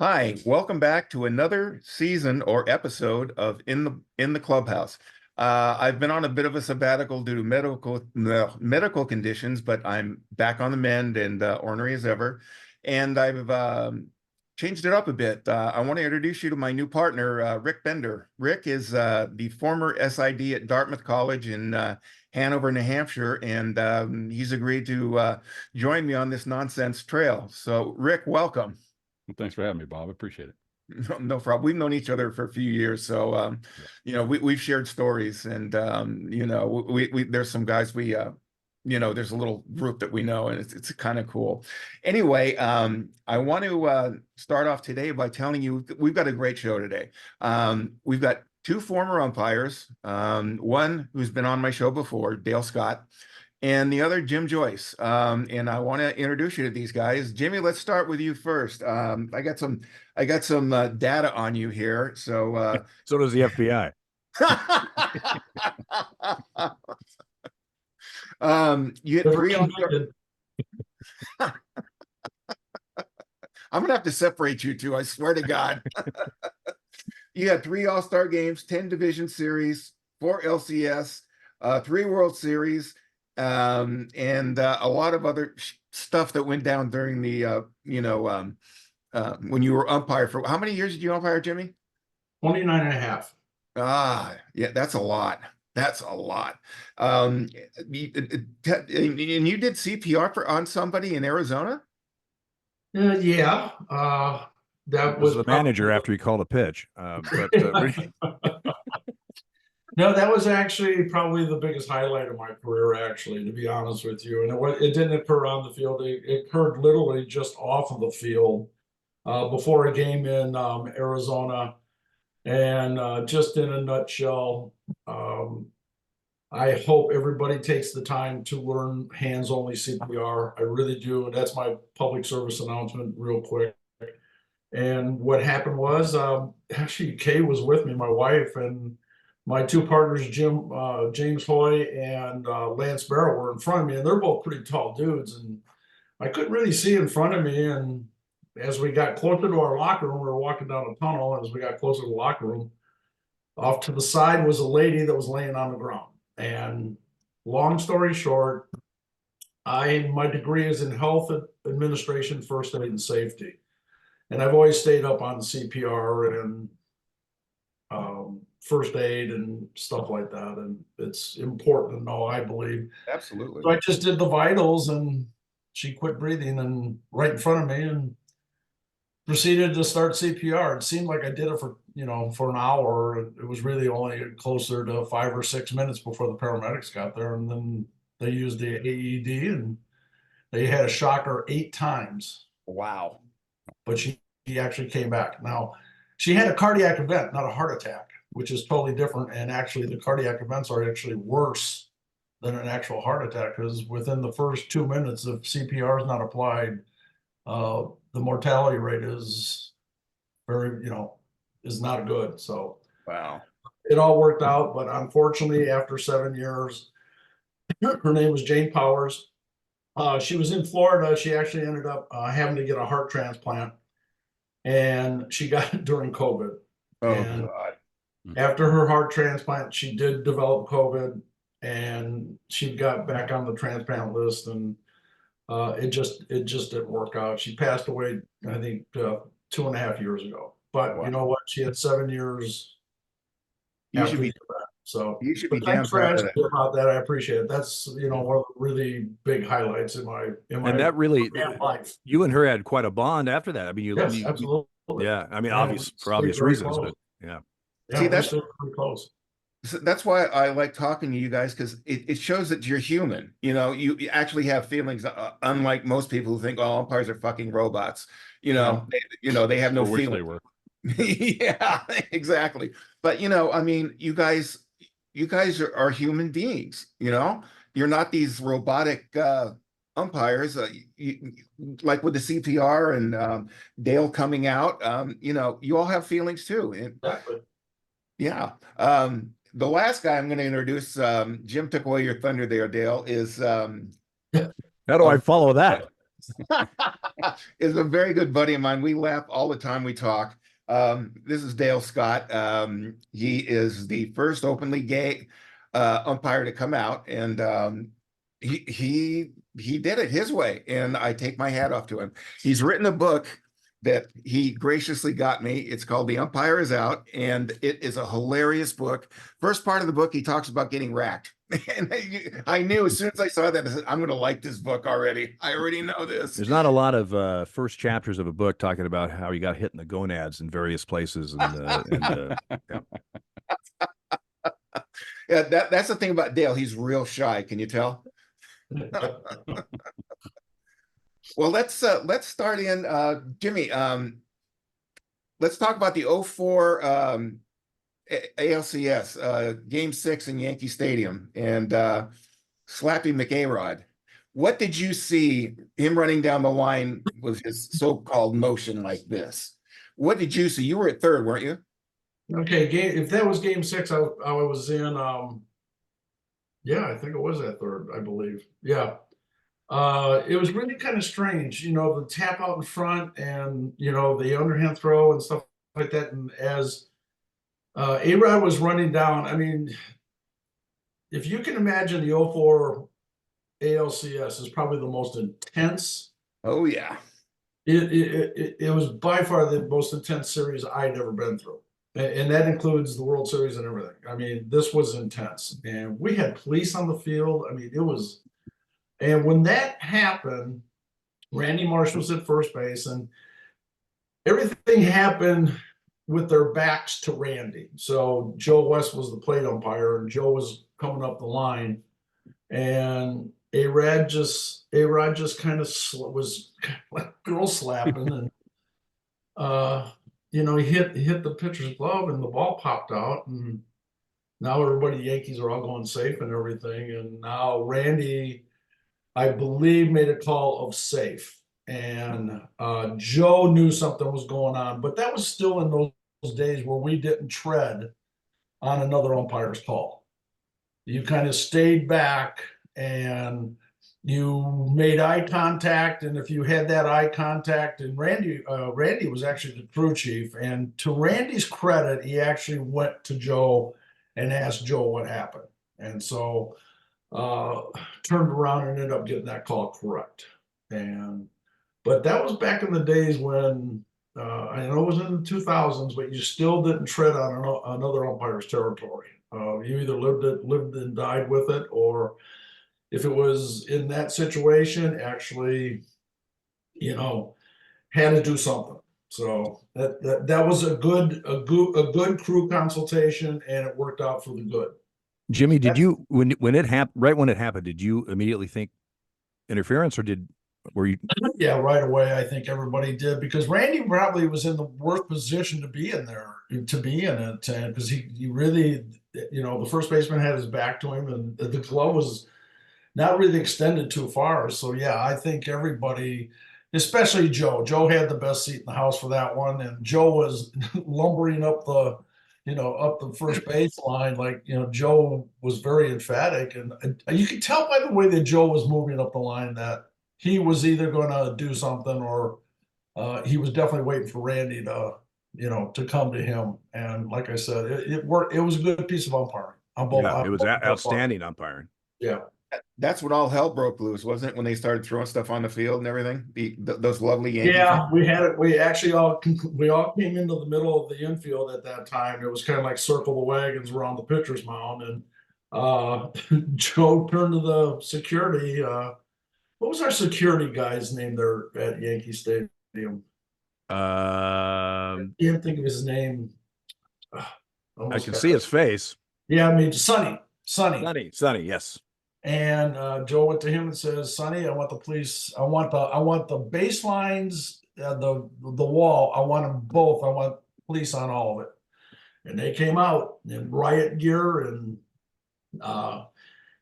Hi, welcome back to another season or episode of In the Clubhouse. I've been on a bit of a sabbatical due to medical conditions, but I'm back on the mend and ornery as ever. And I've changed it up a bit. I want to introduce you to my new partner, Rick Bender. Rick is the former SID at Dartmouth College in Hanover, New Hampshire, and he's agreed to join me on this nonsense trail. So, Rick, welcome. Well, thanks for having me, Bob. I appreciate it. No problem. We've known each other for a few years, so we've shared stories, and we there's some guys there's a little group that we know, and it's kind of cool. Anyway, I want to start off today by telling you we've got a great show today. We've got two former umpires, one who's been on my show before, Dale Scott, and the other, Jim Joyce. And I want to introduce you to these guys. Jimmy, let's start with you first. I got some data on you here. So so does the FBI. You had three all-star. I'm gonna have to separate you two, I swear to God. You had 3 All-Star games, 10 Division Series, 4 LCS, 3 World Series, and a lot of other stuff that went down during the when you were umpire. For how many years did you umpire, Jimmy? 29 and a half. Yeah, that's a lot. That's a lot. And you did CPR on somebody in Arizona? Yeah. That was the manager after he called a pitch. No, that was actually probably the biggest highlight of my career, actually, to be honest with you. And it didn't occur on the field. It occurred literally just off of the field before a game in Arizona. And just in a nutshell, I hope everybody takes the time to learn hands-only CPR. I really do. That's my public service announcement real quick. And what happened was, actually, Kay was with me, my wife, and my 2 partners, James Hoy and Lance Barrow, were in front of me, and they're both pretty tall dudes. And I couldn't really see in front of me. And as we got closer to our locker room, we were walking down a tunnel. And as we got closer to the locker room, off to the side was a lady that was laying on the ground. And long story short, my degree is in health administration, first aid, and safety. And I've always stayed up on CPR and first aid and stuff like that. And it's important to know, I believe. Absolutely. So I just did the vitals, and she quit breathing and right in front of me and proceeded to start CPR. It seemed like I did it for an hour. It was really only closer to 5 or 6 minutes before the paramedics got there. And then they used the AED, and they had a shocker 8 times. Wow. But she actually came back. Now, she had a cardiac event, not a heart attack, which is totally different. And actually, the cardiac events are actually worse than an actual heart attack, because within the first 2 minutes, if CPR is not applied, the mortality rate is is not good. So wow, it all worked out. But unfortunately, after 7 years, her name was Jane Powers. She was in Florida. She actually ended up having to get a heart transplant, and she got it during COVID. Oh, and God. After her heart transplant, she did develop COVID, and she got back on the transplant list, and it just didn't work out. She passed away, I think, 2.5 years ago. But wow. You know what? She had 7 years. You should be. So you should be thanks damn for proud of asking that. about that. I appreciate it. That's one of the really big highlights in my and that really life. You and her had quite a bond after that. I mean, yes, absolutely. Yeah, I mean, for obvious reasons, but yeah. See, that's pretty close. So that's why I like talking to you guys, because it shows that you're human. You actually have feelings, unlike most people who think, oh, umpires are fucking robots. They have no wish feelings. they were. Yeah, exactly. But I mean, you guys are human beings. You're not these robotic umpires. Like with the CPR and Dale coming out. You all have feelings too. Exactly. Yeah. The last guy I'm going to introduce, Jim took away your thunder there, Dale, is how do I follow that? is a very good buddy of mine. We laugh all the time we talk. This is Dale Scott. He is the first openly gay umpire to come out, and he did it his way, and I take my hat off to him. He's written a book that he graciously got me. It's called The Umpire Is Out, and it is a hilarious book. First part of the book, he talks about getting racked. And I knew as soon as I saw that, I said, I'm going to like this book already. I already know this. There's not a lot of first chapters of a book talking about how you got hit in the gonads in various places. Yeah. Yeah, that's the thing about Dale. He's real shy. Can you tell? Well, let's start in Jimmy. Let's talk about the 04 ALCS Game 6 in Yankee Stadium and Slappy McArod. What did you see him running down the line with his so-called motion like this? What did you see? You were at third, weren't you? Okay, if that was game 6, I was in yeah, I think it was at third, I believe. Yeah. It was really kind of strange, the tap out in front and the underhand throw and stuff like that. And as A-Rod was running down, I mean, if you can imagine, the 04 ALCS is probably the most intense. Oh yeah. It was by far the most intense series I'd ever been through. And that includes the World Series and everything. I mean, this was intense. And we had police on the field. I mean, it was. And when that happened, Randy Marsh was at first base, and everything happened with their backs to Randy. So Joe West was the plate umpire, and Joe was coming up the line. And A-Rod just kind of was like girl slapping, and he hit the pitcher's glove, and the ball popped out, and now everybody, Yankees are all going safe and everything, and now Randy, I believe, made a call of safe, and Joe knew something was going on, but that was still in those days where we didn't tread on another umpire's call. You kind of stayed back and you made eye contact, and if you had that eye contact, and Randy was actually the crew chief, and to Randy's credit, he actually went to Joe and asked Joe what happened, and so turned around and ended up getting that call correct. But that was back in the days when I know it was in the 2000s, but you still didn't tread on another umpire's territory. You either lived and died with it, or if it was in that situation, actually, had to do something. So that was a good crew consultation, and it worked out for the good. Jimmy, did you when it happened, right when it happened, did you immediately think interference, or were you? Yeah, right away. I think everybody did, because Randy probably was in the worst position to be in there, to be in it, because he really, the first baseman had his back to him, and the glove was not really extended too far. So yeah, I think everybody, especially Joe. Joe had the best seat in the house for that one, and Joe was lumbering up the first base line. Like, Joe was very emphatic, and you could tell by the way that Joe was moving up the line that he was either going to do something, or he was definitely waiting for Randy to come to him. And like I said, it worked. It was a good piece of umpiring on both. Yeah, it was outstanding umpiring. Yeah. That's when all hell broke loose, wasn't it? When they started throwing stuff on the field and everything. Those lovely Yankees. Yeah, we had it. We actually all came into the middle of the infield at that time. It was kind of like circle the wagons around the pitcher's mound, and Joe turned to the security. What was our security guy's name there at Yankee Stadium? I can't think of his name. I can see his face. Yeah, I mean Sonny. Yes. And Joe went to him and says, "Sonny, I want the police. I want the baselines, the wall. I want them both. I want police on all of it." And they came out in riot gear, and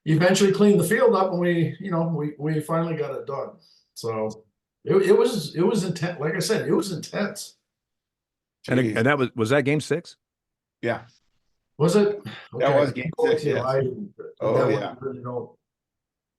eventually cleaned the field up, and we finally got it done. So it was intense. Like I said, it was intense. And that was that game 6? Yeah. Was it? That was game 6. Yeah. Yeah. Oh yeah.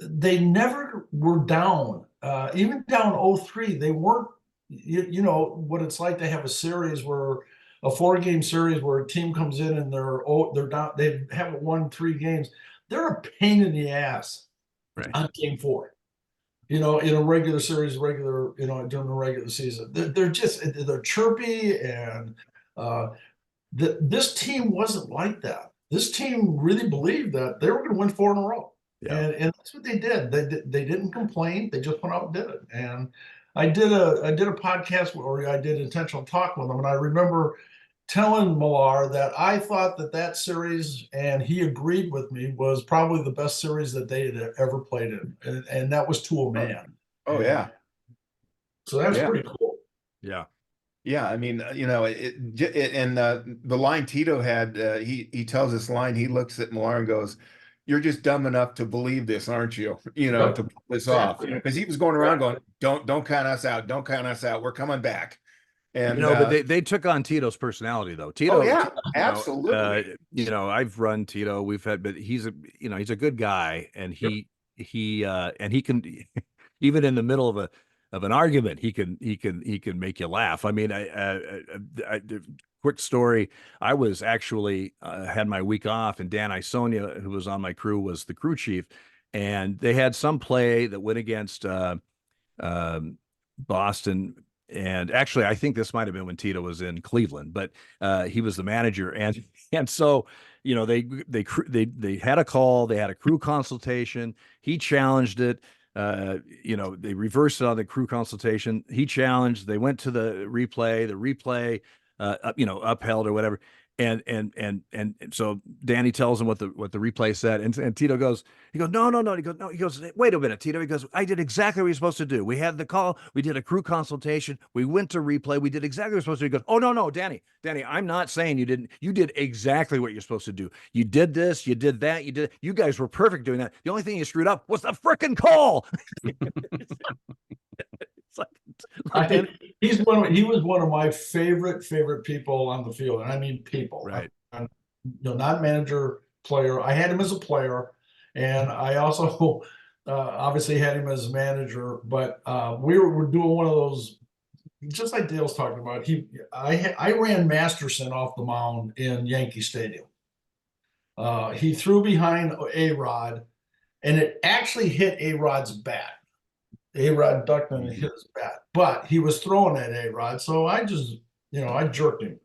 they never were down. Even down 0-3, they weren't, you know, what it's like to have a series where a 4-game series where a team comes in and they're down, they haven't won 3 games. They're a pain in the ass on game 4. You know, in a regular series, you know, during the regular season, they're just they're chirpy, and this team wasn't like that. This team really believed that they were going to win 4 in a row. Yeah. And that's what they did. They didn't complain. They just went out and did it. And I did a podcast where I did intentional talk with them, and I remember telling Millar that I thought that series, and he agreed with me, was probably the best series that they had ever played in, and that was to a man. Oh yeah. So that's Yeah. pretty cool. Yeah. Yeah, I mean, you know, and the line Tito had, he tells this line, he looks at Millar and goes, "You're just dumb enough to believe this, aren't you? You know, to pull this off." You know, because he was going around going, "Don't count us out, don't count us out. We're coming back." And you know, but they took on Tito's personality though. Tito, oh yeah, you know, absolutely. you know, I've run Tito. We've had, but he's a, you know, he's a good guy, and he can even in the middle of an argument, he can make you laugh. I mean, quick story. I was actually had my week off, and Dan Isonia, who was on my crew, was the crew chief, and they had some play that went against Boston. And actually, I think this might have been when Tito was in Cleveland, but he was the manager, and so, you know, they had a call, they had a crew consultation. He challenged it. You know, they reversed it on the crew consultation. He challenged. They went to the replay. The replay, you know, upheld or whatever. And so Danny tells him what the replay said, and Tito goes, he goes, no, he goes, no, he goes, wait a minute, Tito, he goes, I did exactly what you're supposed to do. We had the call, we did a crew consultation, we went to replay, we did exactly what we're supposed to do. He goes, oh no, Danny, I'm not saying you didn't. You did exactly what you're supposed to do. You did this, you did that, you guys were perfect doing that. The only thing you screwed up was the frickin' call. It's like, he was one of my favorite people on the field, and I mean people, right? You know, not manager, player. I had him as a player, and I also obviously had him as manager. But we were doing one of those, just like Dale's talking about. I ran Masterson off the mound in Yankee Stadium. He threw behind A-Rod, and it actually hit A-Rod's bat. A-Rod ducked and hit his bat, but he was throwing at A-Rod, so I just, you know, I jerked him.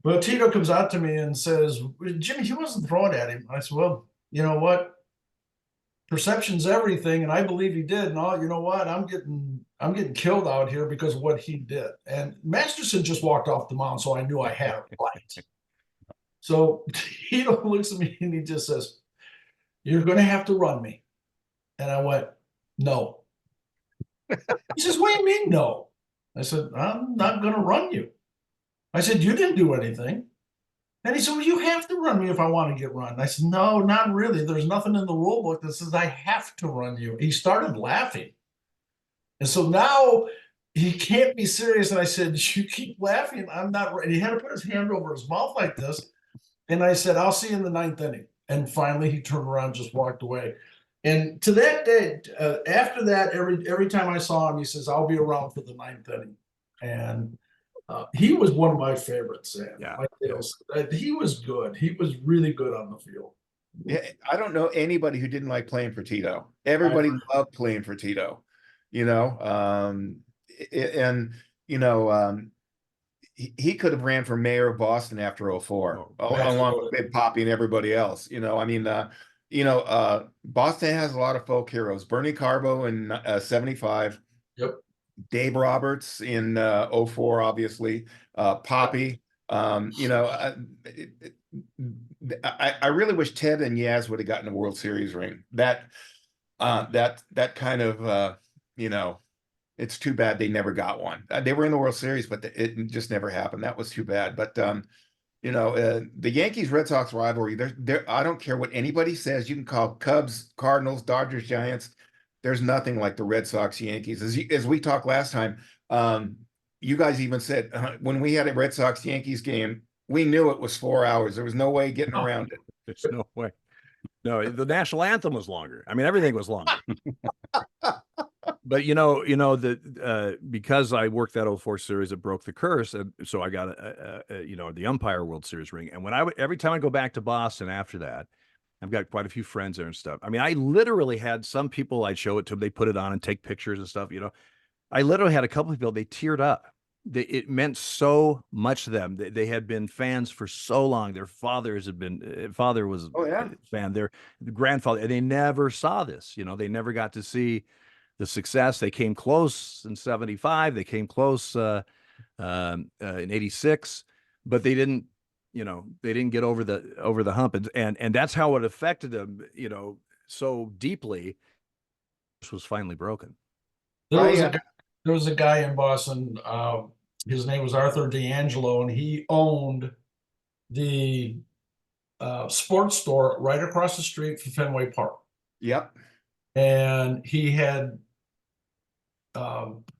But Tito comes out to me and says, "Jimmy, he wasn't throwing at him." I said, "Well, you know what? Perception's everything, and I believe he did. And you know what? I'm getting killed out here because of what he did." And Masterson just walked off the mound, so I knew I had it right. So Tito looks at me and he just says, "You're going to have to run me." And I went, "No." He says, "What do you mean, no?" I said, "I'm not going to run you." I said, "You didn't do anything." And he said, "Well, you have to run me if I want to get run." I said, "No, not really. There's nothing in the rule book that says I have to run you." He started laughing. And so now he can't be serious. And I said, "You keep laughing. I'm not ready." He had to put his hand over his mouth like this. And I said, "I'll see you in the 9th inning." And finally he turned around and just walked away. And to that day, after that, every time I saw him, he says, "I'll be around for the 9th inning." And he was one of my favorites. Yeah. He was good. He was really good on the field. Yeah, I don't know anybody who didn't like playing for Tito. Everybody loved playing for Tito, you know. And you know, he could have ran for mayor of Boston after 04, along with Big Poppy and everybody else. You know, I mean, you know, Boston has a lot of folk heroes. Bernie Carbo in 75. Yep. Dave Roberts in 04, obviously. Poppy. You know, I really wish Ted and Yaz would have gotten a World Series ring. That kind of you know, it's too bad they never got one. They were in the World Series, but it just never happened. That was too bad. But you know, the Yankees Red Sox rivalry. There. I don't care what anybody says. You can call Cubs, Cardinals, Dodgers, Giants. There's nothing like the Red Sox Yankees. As we talked last time, you guys even said when we had a Red Sox Yankees game, we knew it was 4 hours. There was no way getting around it. There's no way. No, the national anthem was longer. I mean, everything was longer. But because I worked that 04 series, it broke the curse, and so I got the umpire World Series ring. And when every time I go back to Boston after that, I've got quite a few friends there and stuff. I mean, I literally had some people I'd show it to them, they put it on and take pictures and stuff. I literally had a couple of people, they teared up. It meant so much to them. They had been fans for so long. Their fathers had been, father was Oh yeah. a fan, their grandfather, and they never saw this. They never got to see the success. They came close in 75. They came close in 86, but they didn't get over the hump. And that's how it affected them, so deeply. This was finally broken. There was a guy in Boston. His name was Arthur D'Angelo, and he owned the sports store right across the street from Fenway Park. Yep. And he had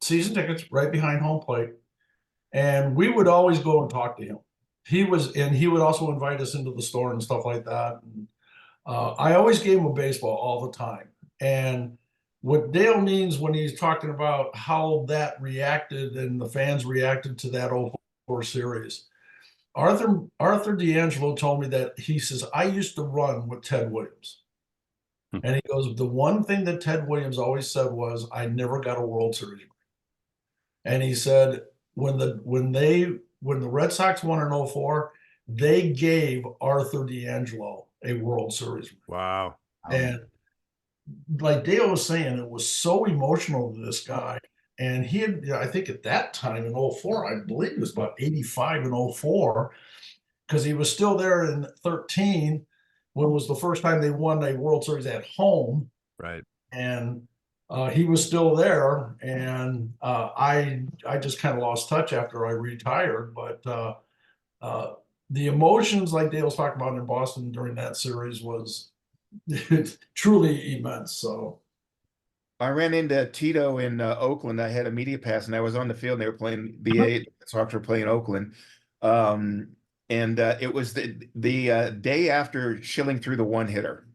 season tickets right behind home plate, and we would always go and talk to him. He would also invite us into the store and stuff like that. And, I always gave him a baseball all the time. And what Dale means when he's talking about how that reacted and the fans reacted to that 04 series, Arthur D'Angelo told me that he says, I used to run with Ted Williams. And he goes, the one thing that Ted Williams always said was, I never got a World Series. And he said, when the Red Sox won in 04, they gave Arthur D'Angelo a World Series. Wow. And like Dale was saying, it was so emotional to this guy. And he had, I think at that time in 04, I believe it was about 85 and 04, because he was still there in 13, when it was the first time they won a World Series at home. Right. And he was still there. And I just kind of lost touch after I retired. But the emotions, like Dale was talking about in Boston during that series, was truly immense. So I ran into Tito in Oakland. I had a media pass, and I was on the field. And they were playing the Sox were playing Oakland, and it was the day after Schilling threw the one hitter,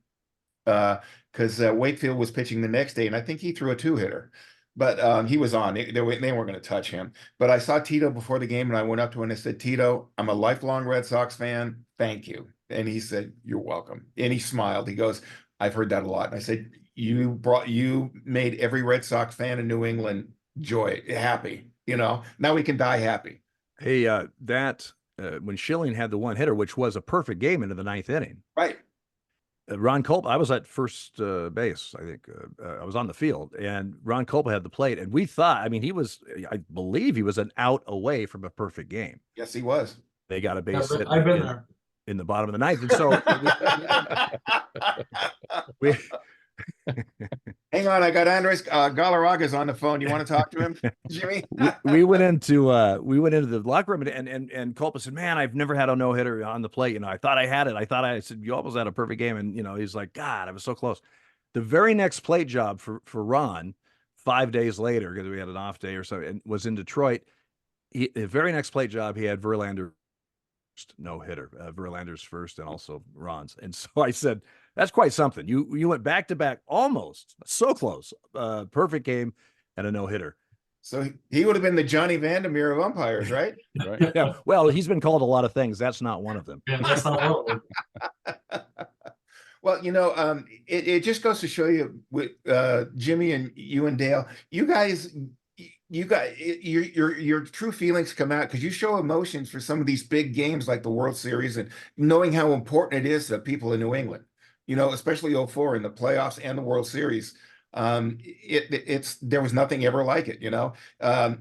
because Wakefield was pitching the next day, and I think he threw a two hitter, but he was on. They weren't going to touch him. But I saw Tito before the game, and I went up to him and I said, Tito, I'm a lifelong Red Sox fan. Thank you. And he said, you're welcome. And he smiled. He goes, I've heard that a lot. And I said, you made every Red Sox fan in New England happy. Now we can die happy. Hey, when Schilling had the one hitter, which was a perfect game into the ninth inning. Right. Ron Culp, I was at first base, I think. I was on the field, and Ron Culp had the plate, and we thought, I believe he was an out away from a perfect game. Yes, he was. They got a base hit. I've been there. In the bottom of the ninth. And so we hang on, I got Andres Galarraga's on the phone. You want to talk to him, Jimmy? we went into the locker room, and Culpa said, man, I've never had a no-hitter on the plate. I thought I had it. I said, you almost had a perfect game. And he's like, God, I was so close. The very next plate job for Ron, 5 days later, because we had an off day or so, and was in Detroit. The very next plate job, he had Verlander no hitter, Verlander's first, and also Ron's. And so I said, that's quite something. You went back to back, almost so close, perfect game and a no hitter. So he would have been the Johnny Vandermeer of umpires, right? Right. Yeah. Well, he's been called a lot of things. That's not one of them. Yeah, that's not one of them. Well, it just goes to show you with Jimmy and you and Dale, you guys, your true feelings come out because you show emotions for some of these big games like the World Series, and knowing how important it is to people in New England, especially 04 in the playoffs and the World Series. There was nothing ever like it,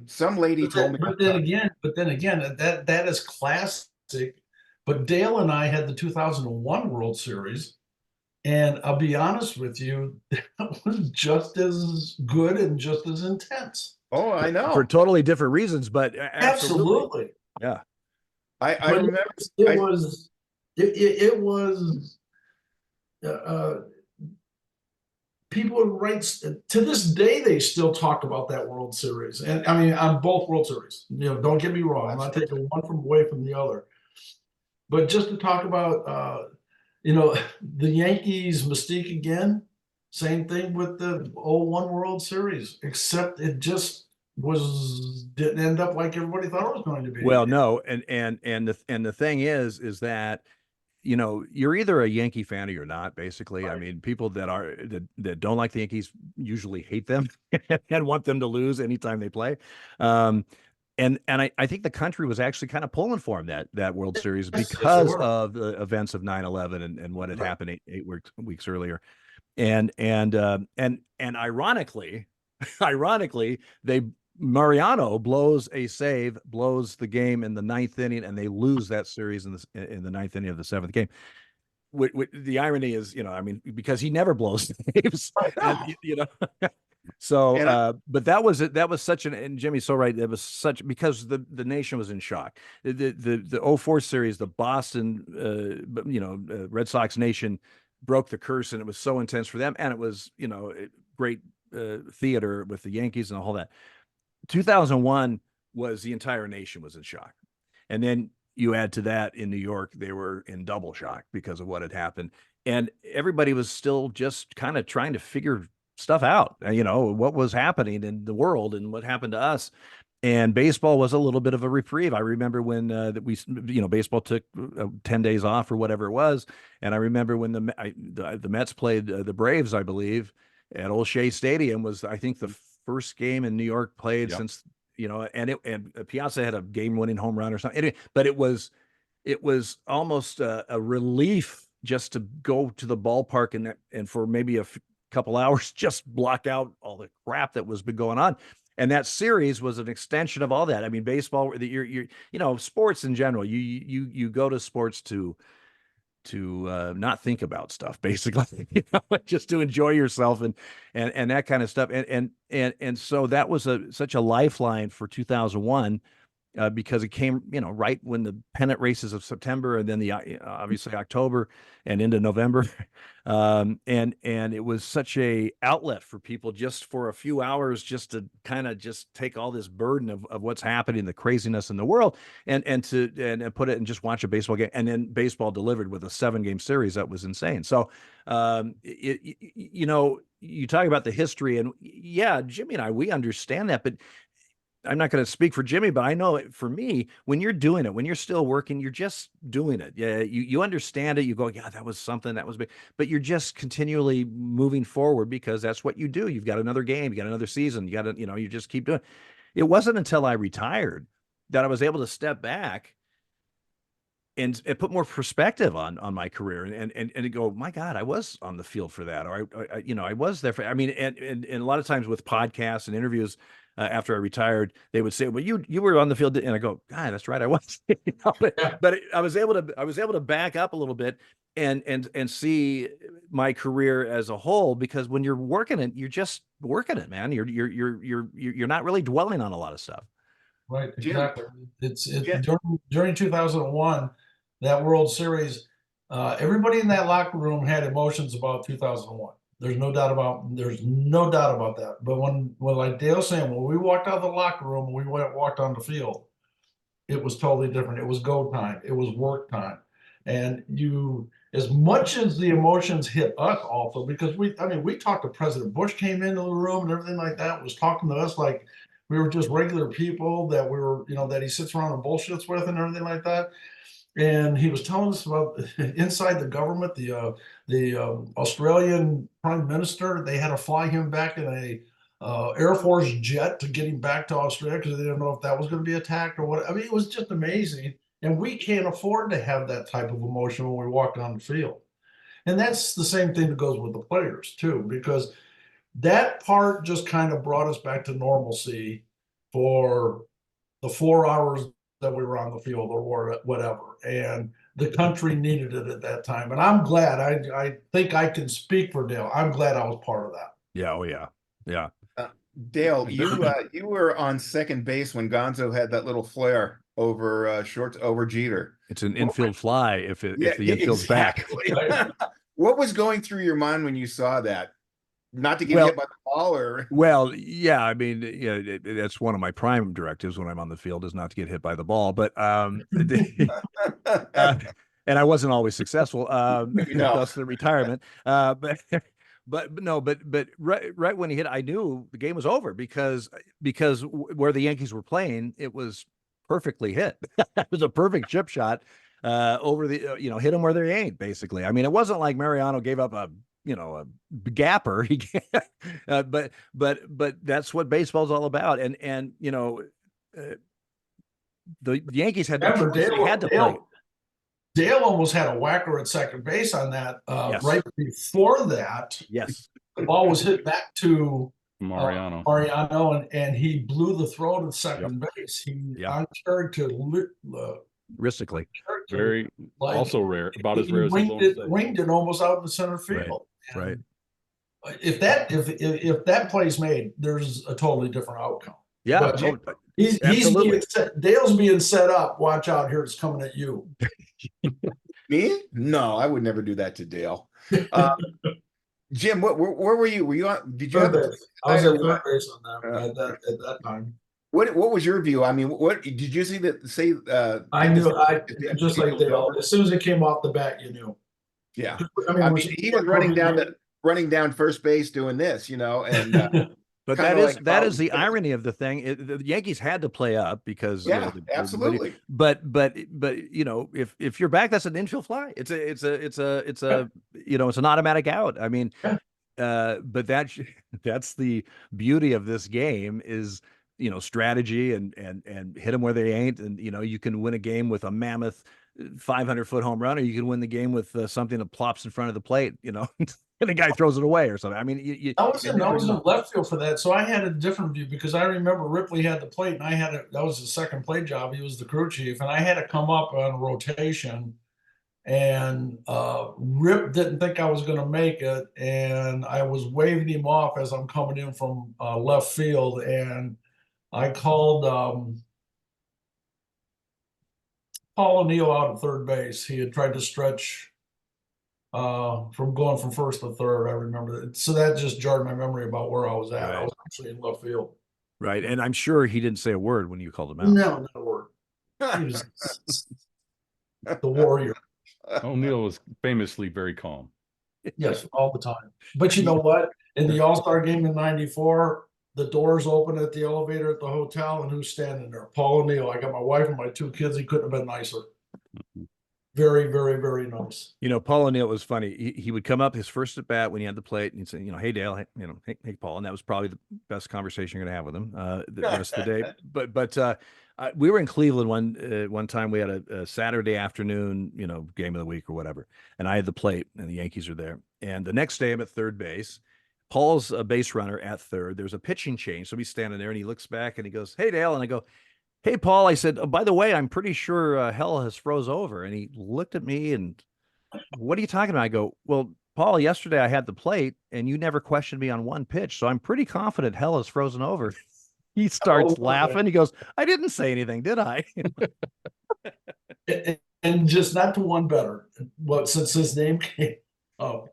some lady told me. But then again, that is classic. But Dale and I had the 2001 World Series, and I'll be honest with you, that was just as good and just as intense. Oh, I know. For totally different reasons, but absolutely. Yeah. I remember it was people would write to this day. They still talk about that World Series, and I mean on both World Series. Don't get me wrong. I'm not taking one away from the other, but just to talk about you know, the Yankees mystique again. Same thing with the '01 World Series, except it just didn't end up like everybody thought it was going to be. Well, no, and the thing is that you're either a Yankee fan or you're not, basically. I Right. mean, people that don't like the Yankees usually hate them and want them to lose anytime they play. Um, and I think the country was actually kind of pulling for him that World Series Yes, yes, they because were. of the events of 9/11 and what had Right. happened eight weeks earlier. And ironically, ironically, they Mariano blows a save, blows the game in the ninth inning, and they lose that series in the ninth inning of the seventh game. The irony is, I mean, because he never blows saves, Right. and. So, And but that was it. That was such and Jimmy's so right. It was such because the nation was in shock. The '04 series, the Boston, Red Sox nation broke the curse, and it was so intense for them. And it was, great theater with the Yankees and all that. 2001 was the entire nation was in shock, and then you add to that in New York, they were in double shock because of what had happened, and everybody was still just kind of trying to figure stuff out, what was happening in the world and what happened to us. And baseball was a little bit of a reprieve. I remember when baseball took 10 days off or whatever it was. And I remember when the Mets played the Braves, I believe, at Old Shea Stadium was, I think, the first game in New York played Yep. since, and Piazza had a game-winning home run or something. Anyway, but it was almost a relief just to go to the ballpark and for maybe a couple hours just block out all the crap that was been going on. And that series was an extension of all that. I mean, baseball, sports in general, you go to sports to not think about stuff, basically, just to enjoy yourself and that kind of stuff. And so that was such a lifeline for 2001. Because it came, right when the pennant races of September and then the obviously October and into November, and it was such a outlet for people just for a few hours, just to kind of just take all this burden of what's happening, the craziness in the world, and put it and just watch a baseball game. And then baseball delivered with a 7-game series that was insane. So, you talk about the history, and yeah, Jimmy and I, we understand that, but I'm not going to speak for Jimmy, but I know for me, when you're doing it, when you're still working, you're just doing it. Yeah, you understand it. You go, yeah, that was something that was big, but you're just continually moving forward because that's what you do. You've got another game, you got another season, you got to, you just keep doing it. It wasn't until I retired that I was able to step back and put more perspective on my career and go, my God, I was on the field for that, or I was there for. I mean, and a lot of times with podcasts and interviews. After I retired, they would say, "Well, you were on the field," and I go, "God, that's right, I was." But I was able to back up a little bit and see my career as a whole, because when you're working it, you're just working it, man. You're not really dwelling on a lot of stuff. Right, Jim, exactly. It's Jim, during 2001, that World Series, everybody in that locker room had emotions about 2001. There's no doubt about that. But when like Dale's saying, when we walked out of the locker room and we walked on the field, it was totally different. It was go time. It was work time. And as much as the emotions hit us also, because we talked to President Bush, came into the room and everything like that, was talking to us like we were just regular people that we were, that he sits around and bullshits with and everything like that. And he was telling us about inside the government, the Australian prime minister, they had to fly him back in a Air Force jet to get him back to Australia because they didn't know if that was going to be attacked or what. I mean, it was just amazing. And we can't afford to have that type of emotion when we walk on the field. And that's the same thing that goes with the players too, because that part just kind of brought us back to normalcy for the 4 hours that we were on the field or whatever. And the country needed it at that time. And I'm glad, I think I can speak for Dale. I'm glad I was part of that. Yeah. Oh yeah. Yeah. Dale, you were on second base when Gonzo had that little flare over over Jeter. It's an infield fly if the infield's exactly. back. What was going through your mind when you saw that? Not to get hit by the ball, or well, yeah, I mean, that's one of my prime directives when I'm on the field is not to get hit by the ball. But and I wasn't always successful. Maybe no. Thus the retirement. But no, but right when he hit, I knew the game was over because where the Yankees were playing, it was perfectly hit. It was a perfect chip shot over the hit them where they ain't, basically. I mean, it wasn't like Mariano gave up a gapper. He but that's what baseball's all about. And the Yankees had no choice. They had to play. Dale almost had a whacker at second base on that. Yes. Right before that, yes, the ball was hit back to Mariano. Mariano, and he blew the throw to second base. He on character, realistically, very also rare, about as rare as winged it almost out in the center field. Right. If that play's made, there's a totally different outcome. Yeah, but Dale's being set up. Watch out, here it's coming at you. Me? No, I would never do that to Dale. Jim, where were you? Were you on? Did you have? I was at third base on that at that time. What was your view? I mean, what did you see that say? I knew. I just like Dale. As soon as it came off the bat, you knew. Yeah, I mean he was running down first base doing this, and. But that is the irony of the thing. The Yankees had to play up because absolutely. But if you're back, that's an infield fly. It's an automatic out. I mean, but that's the beauty of this game is strategy and hit them where they ain't, and you can win a game with a mammoth 500-foot home run, or you can win the game with something that plops in front of the plate. And the guy throws it away or something. I mean, I was in left field for that, so I had a different view because I remember Ripley had the plate, and that was his second plate job. He was the crew chief, and I had to come up on a rotation, and Rip didn't think I was going to make it, and I was waving him off as I'm coming in from left field, and I called Paul O'Neill out at third base. He had tried to stretch from going from first to third. I remember that. So that just jarred my memory about where I was at. Right. I was actually in left field. Right. And I'm sure he didn't say a word when you called him out. No, not a word. He was the warrior. O'Neill was famously very calm. Yes, all the time. But you know what? In the All-Star game in '94, the doors open at the elevator at the hotel, and who's standing there? Paul O'Neill. I got my wife and my two kids. He couldn't have been nicer. Very, very, very nice. Paul O'Neill was funny. He would come up his first at bat when he had the plate, and he'd say, "Hey Dale, hey Paul," and that was probably the best conversation you're going to have with him the rest of the day. But we were in Cleveland one time. We had a Saturday afternoon, game of the week or whatever, and I had the plate, and the Yankees are there. And the next day, I'm at third base. Paul's a base runner at third. There's a pitching change, so he's standing there, and he looks back, and he goes, "Hey Dale," and I go, "Hey, Paul," I said, "Oh, by the way, I'm pretty sure hell has froze over." And he looked at me and, "What are you talking about?" I go, "Well, Paul, yesterday I had the plate and you never questioned me on one pitch. So I'm pretty confident hell has frozen over." He starts laughing. He goes, "I didn't say anything, did I?" And just not to one better. Well, since his name came up,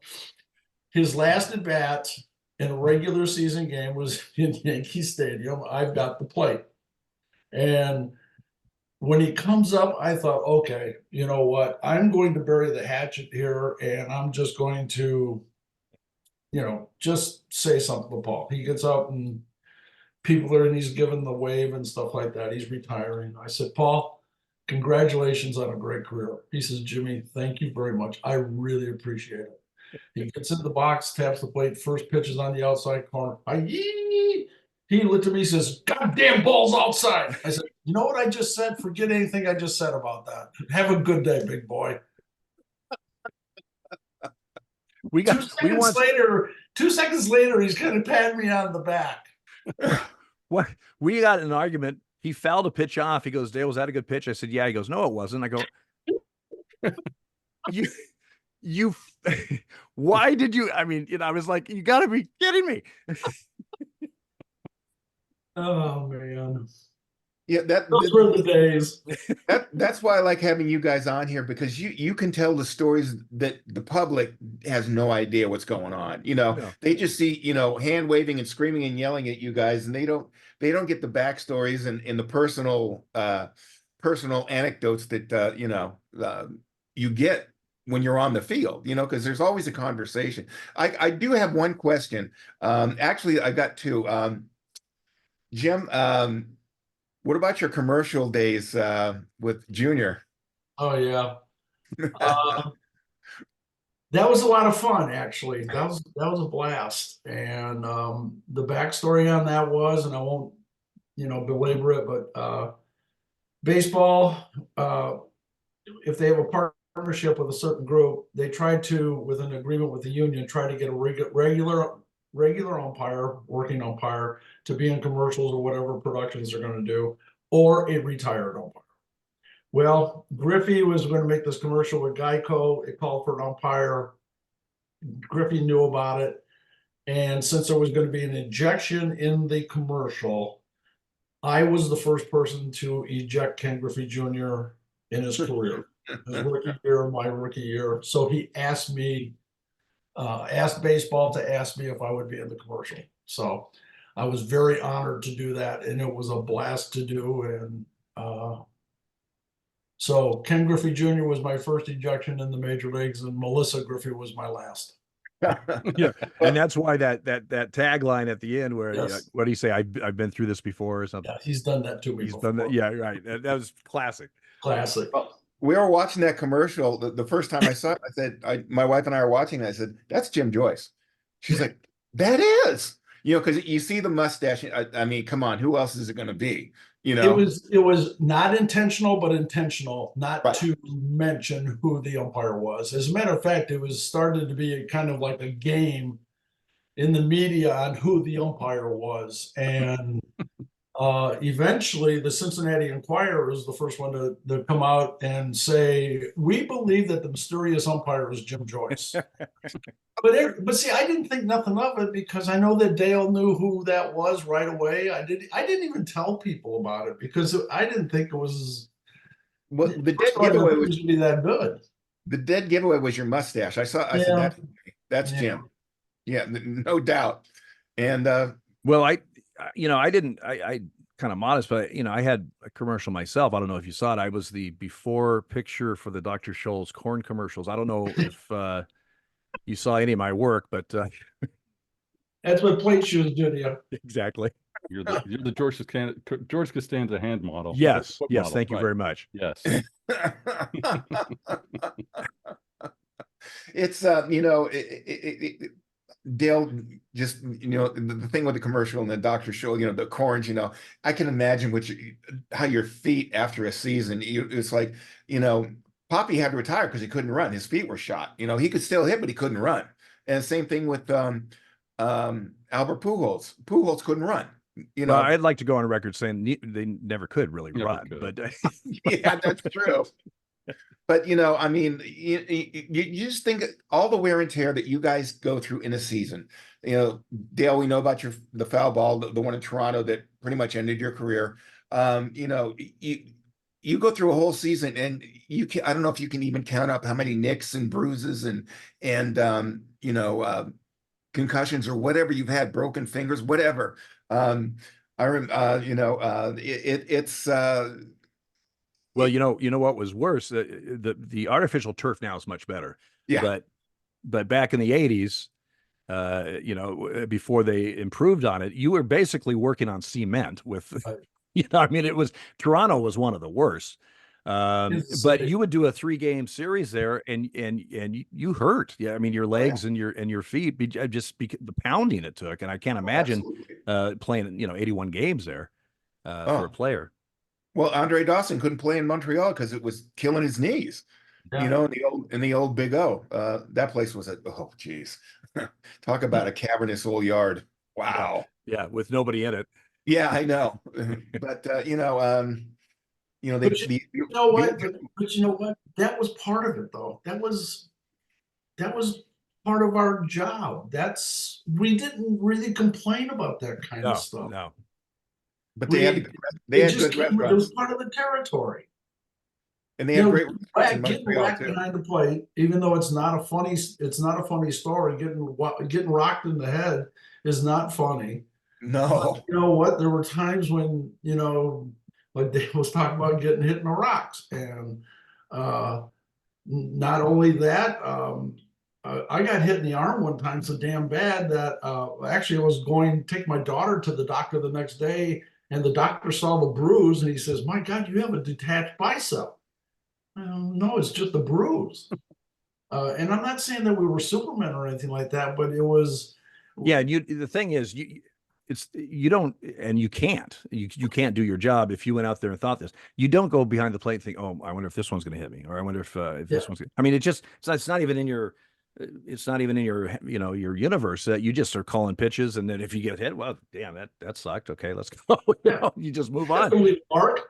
his last at bat in a regular season game was in Yankee Stadium. I've got the plate. And when he comes up, I thought, okay, you know what? I'm going to bury the hatchet here, and I'm just going to, just say something to Paul. He gets up, and people are, and he's giving the wave and stuff like that. He's retiring. I said, "Paul, congratulations on a great career." He says, "Jimmy, thank you very much. I really appreciate it." He gets into the box, taps the plate. First pitch is on the outside corner. He looked at me and says, "Goddamn ball's outside." I said, "You know what I just said? Forget anything I just said about that. Have a good day, big boy." 2 seconds later, he's kind of patting me on the back. What? We got in an argument. He fouled a pitch off. He goes, "Dale, was that a good pitch?" I said, "Yeah." He goes, "No, it wasn't." I go, you why did you? I mean, I was like, "You got to be kidding me." Oh man. Yeah, those were the days. That's why I like having you guys on here, because you can tell the stories that the public has no idea what's going on. They just see, hand waving and screaming and yelling at you guys, and they don't get the backstories and the personal anecdotes that you get when you're on the field, you know, because there's always a conversation. I do have one question. Actually, I got two. Jim, what about your commercial days with Junior? Oh yeah. That was a lot of fun, actually. That was a blast. And the backstory on that was, and I won't, belabor it, but baseball, if they have a partnership with a certain group, they try to, with an agreement with the union, try to get a regular umpire, working umpire, to be in commercials or whatever productions they're going to do, or a retired umpire. Well, Griffey was going to make this commercial with Geico. It called for an umpire. Griffey knew about it. And since there was going to be an ejection in the commercial, I was the first person to eject Ken Griffey Jr. in his career, his rookie year, my rookie year. So he asked me, asked baseball to ask me if I would be in the commercial. So I was very honored to do that, and it was a blast to do. And so Ken Griffey Jr. was my first ejection in the major leagues, and Melissa Griffey was my last. Yeah, and that's why that tagline at the end where Yes. what do you say? I've been through this before or something. Yeah, he's done that to me He's before. done that. Yeah, right. That was classic. Classic. We were watching that commercial. The first time I saw it, I said, my wife and I are watching it. I said, that's Jim Joyce. She's like, that is, because you see the mustache. I mean, come on, who else is it going to be? It was not intentional, but intentional not Right. to mention who the umpire was. As a matter of fact, it was started to be a kind of like a game in the media on who the umpire was. And eventually the Cincinnati Enquirer was the first one to come out and say, we believe that the mysterious umpire is Jim Joyce. But see, I didn't think nothing of it because I know that Dale knew who that was right away. I didn't even tell people about it because I didn't think it was. Well, the dead giveaway was to be that good. The dead giveaway was your mustache. I said that's Yeah. Jim. Yeah, no doubt. And well, I kind of modest, but I had a commercial myself. I don't know if you saw it. I was the before picture for the Dr. Scholl's corn commercials. I don't know if you saw any of my work, but that's what plate shoes do to you. Exactly. You're the George Costanza hand model. Yes, yes. Model. Thank you right. very much. Yes. It's Dale, just the thing with the commercial and the Dr. Scholl, the corns, I can imagine how your feet after a season, it's like, Poppy had to retire because he couldn't run. His feet were shot. He could still hit, but he couldn't run. And same thing with Albert Pujols. Pujols couldn't run. Well, I'd like to go on record saying they never could really run, but yeah, that's true. But I mean, you just think all the wear and tear that you guys go through in a season. Dale, we know about the foul ball, the one in Toronto that pretty much ended your career. You go through a whole season, and I don't know if you can even count up how many nicks and bruises and concussions or whatever you've had, broken fingers, whatever. It's. Well, you know what was worse? The artificial turf now is much better. Yeah. But back in the 80s, before they improved on it, you were basically working on cement with, I mean, Toronto was one of the worst. But you would do a 3-game series there, and you hurt. Yeah, I mean, your legs and your feet the pounding it took, and I can't imagine playing 81 games there for a player. Well, Andre Dawson couldn't play in Montreal because it was killing his knees. Yeah. In the old Big O. That place was oh geez. Talk about a cavernous old yard. Wow. Yeah, with nobody in it. Yeah, I know. But But you know what? That was part of it, though. That was part of our job. We didn't really complain about that kind of stuff. No. But they had good restaurants. It was part of the territory. And they had great restaurants in getting Montreal whacked too. behind the plate, even though it's not a funny story. Getting rocked in the head is not funny. No. But you know what? There were times when, like Dave was talking about getting hit in the rocks. And not only that, I got hit in the arm one time so damn bad that actually I was going to take my daughter to the doctor the next day, and the doctor saw the bruise and he says, "My God, you have a detached bicep." No, it's just a bruise. And I'm not saying that we were Supermen or anything like that, but it was. Yeah, and the thing is, you don't, and you can't do your job if you went out there and thought this. You don't go behind the plate and think, "Oh, I wonder if this one's going to hit me," or "I wonder if this one's." I mean, it's not even in your. It's not even in your, your universe that you just are calling pitches, and then if you get hit, well, damn, that sucked. Okay, let's go. You just move on. Mark.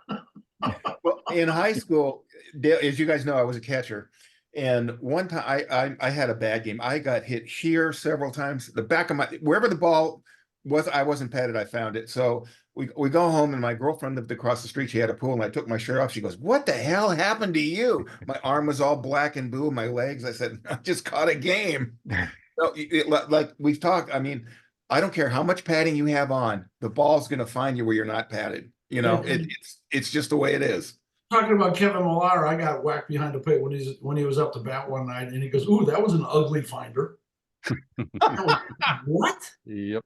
Well, in high school, as you guys know, I was a catcher. And one time I had a bad game. I got hit here several times. The back of wherever the ball was, I wasn't patted. I found it. So we go home, and my girlfriend lived across the street. She had a pool, and I took my shirt off. She goes, "What the hell happened to you?" My arm was all black and blue, my legs. I said, "I just caught a game." So like we've talked, I mean, I don't care how much padding you have on, the ball's going to find you where you're not padded. It's just the way it is. Talking about Kevin Millar, I got whacked behind the plate when he was up to bat one night, and he goes, "Ooh, that was an ugly finder." What? Yep.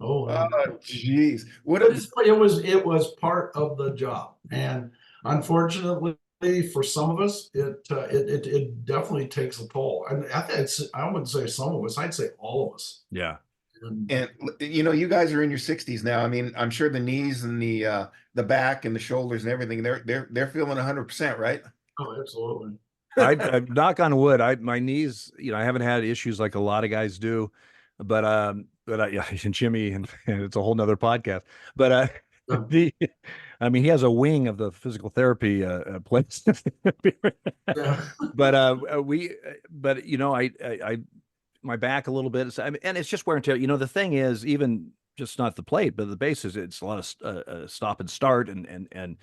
Oh, jeez. It was part of the job, and unfortunately, for some of us, it definitely takes a toll. And I wouldn't say some of us; I'd say all of us. Yeah. And you guys are in your 60s now. I mean, I'm sure the knees and the back and the shoulders and everything, they're feeling 100%, right? Oh, absolutely. I knock on wood. My knees, I haven't had issues like a lot of guys do, but yeah, and Jimmy, and it's a whole nother podcast. But I mean, he has a wing of the physical therapy place. Yeah. But I my back a little bit, and it's just wear and tear. The thing is, even just not the plate, but the bases, it's a lot of stop and start and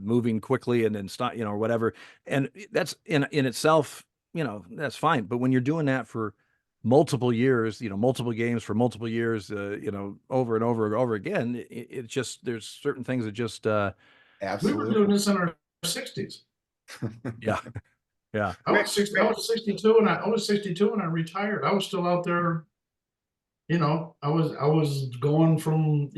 moving quickly and then stop, or whatever. And that's in itself, that's fine. But when you're doing that for multiple years, multiple games for multiple years, over and over and over again, it just, there's certain things that just We were Absolutely. doing this in our 60s. yeah. Yeah. I was 62 and I was 62 and I retired. I was still out there. I was going from,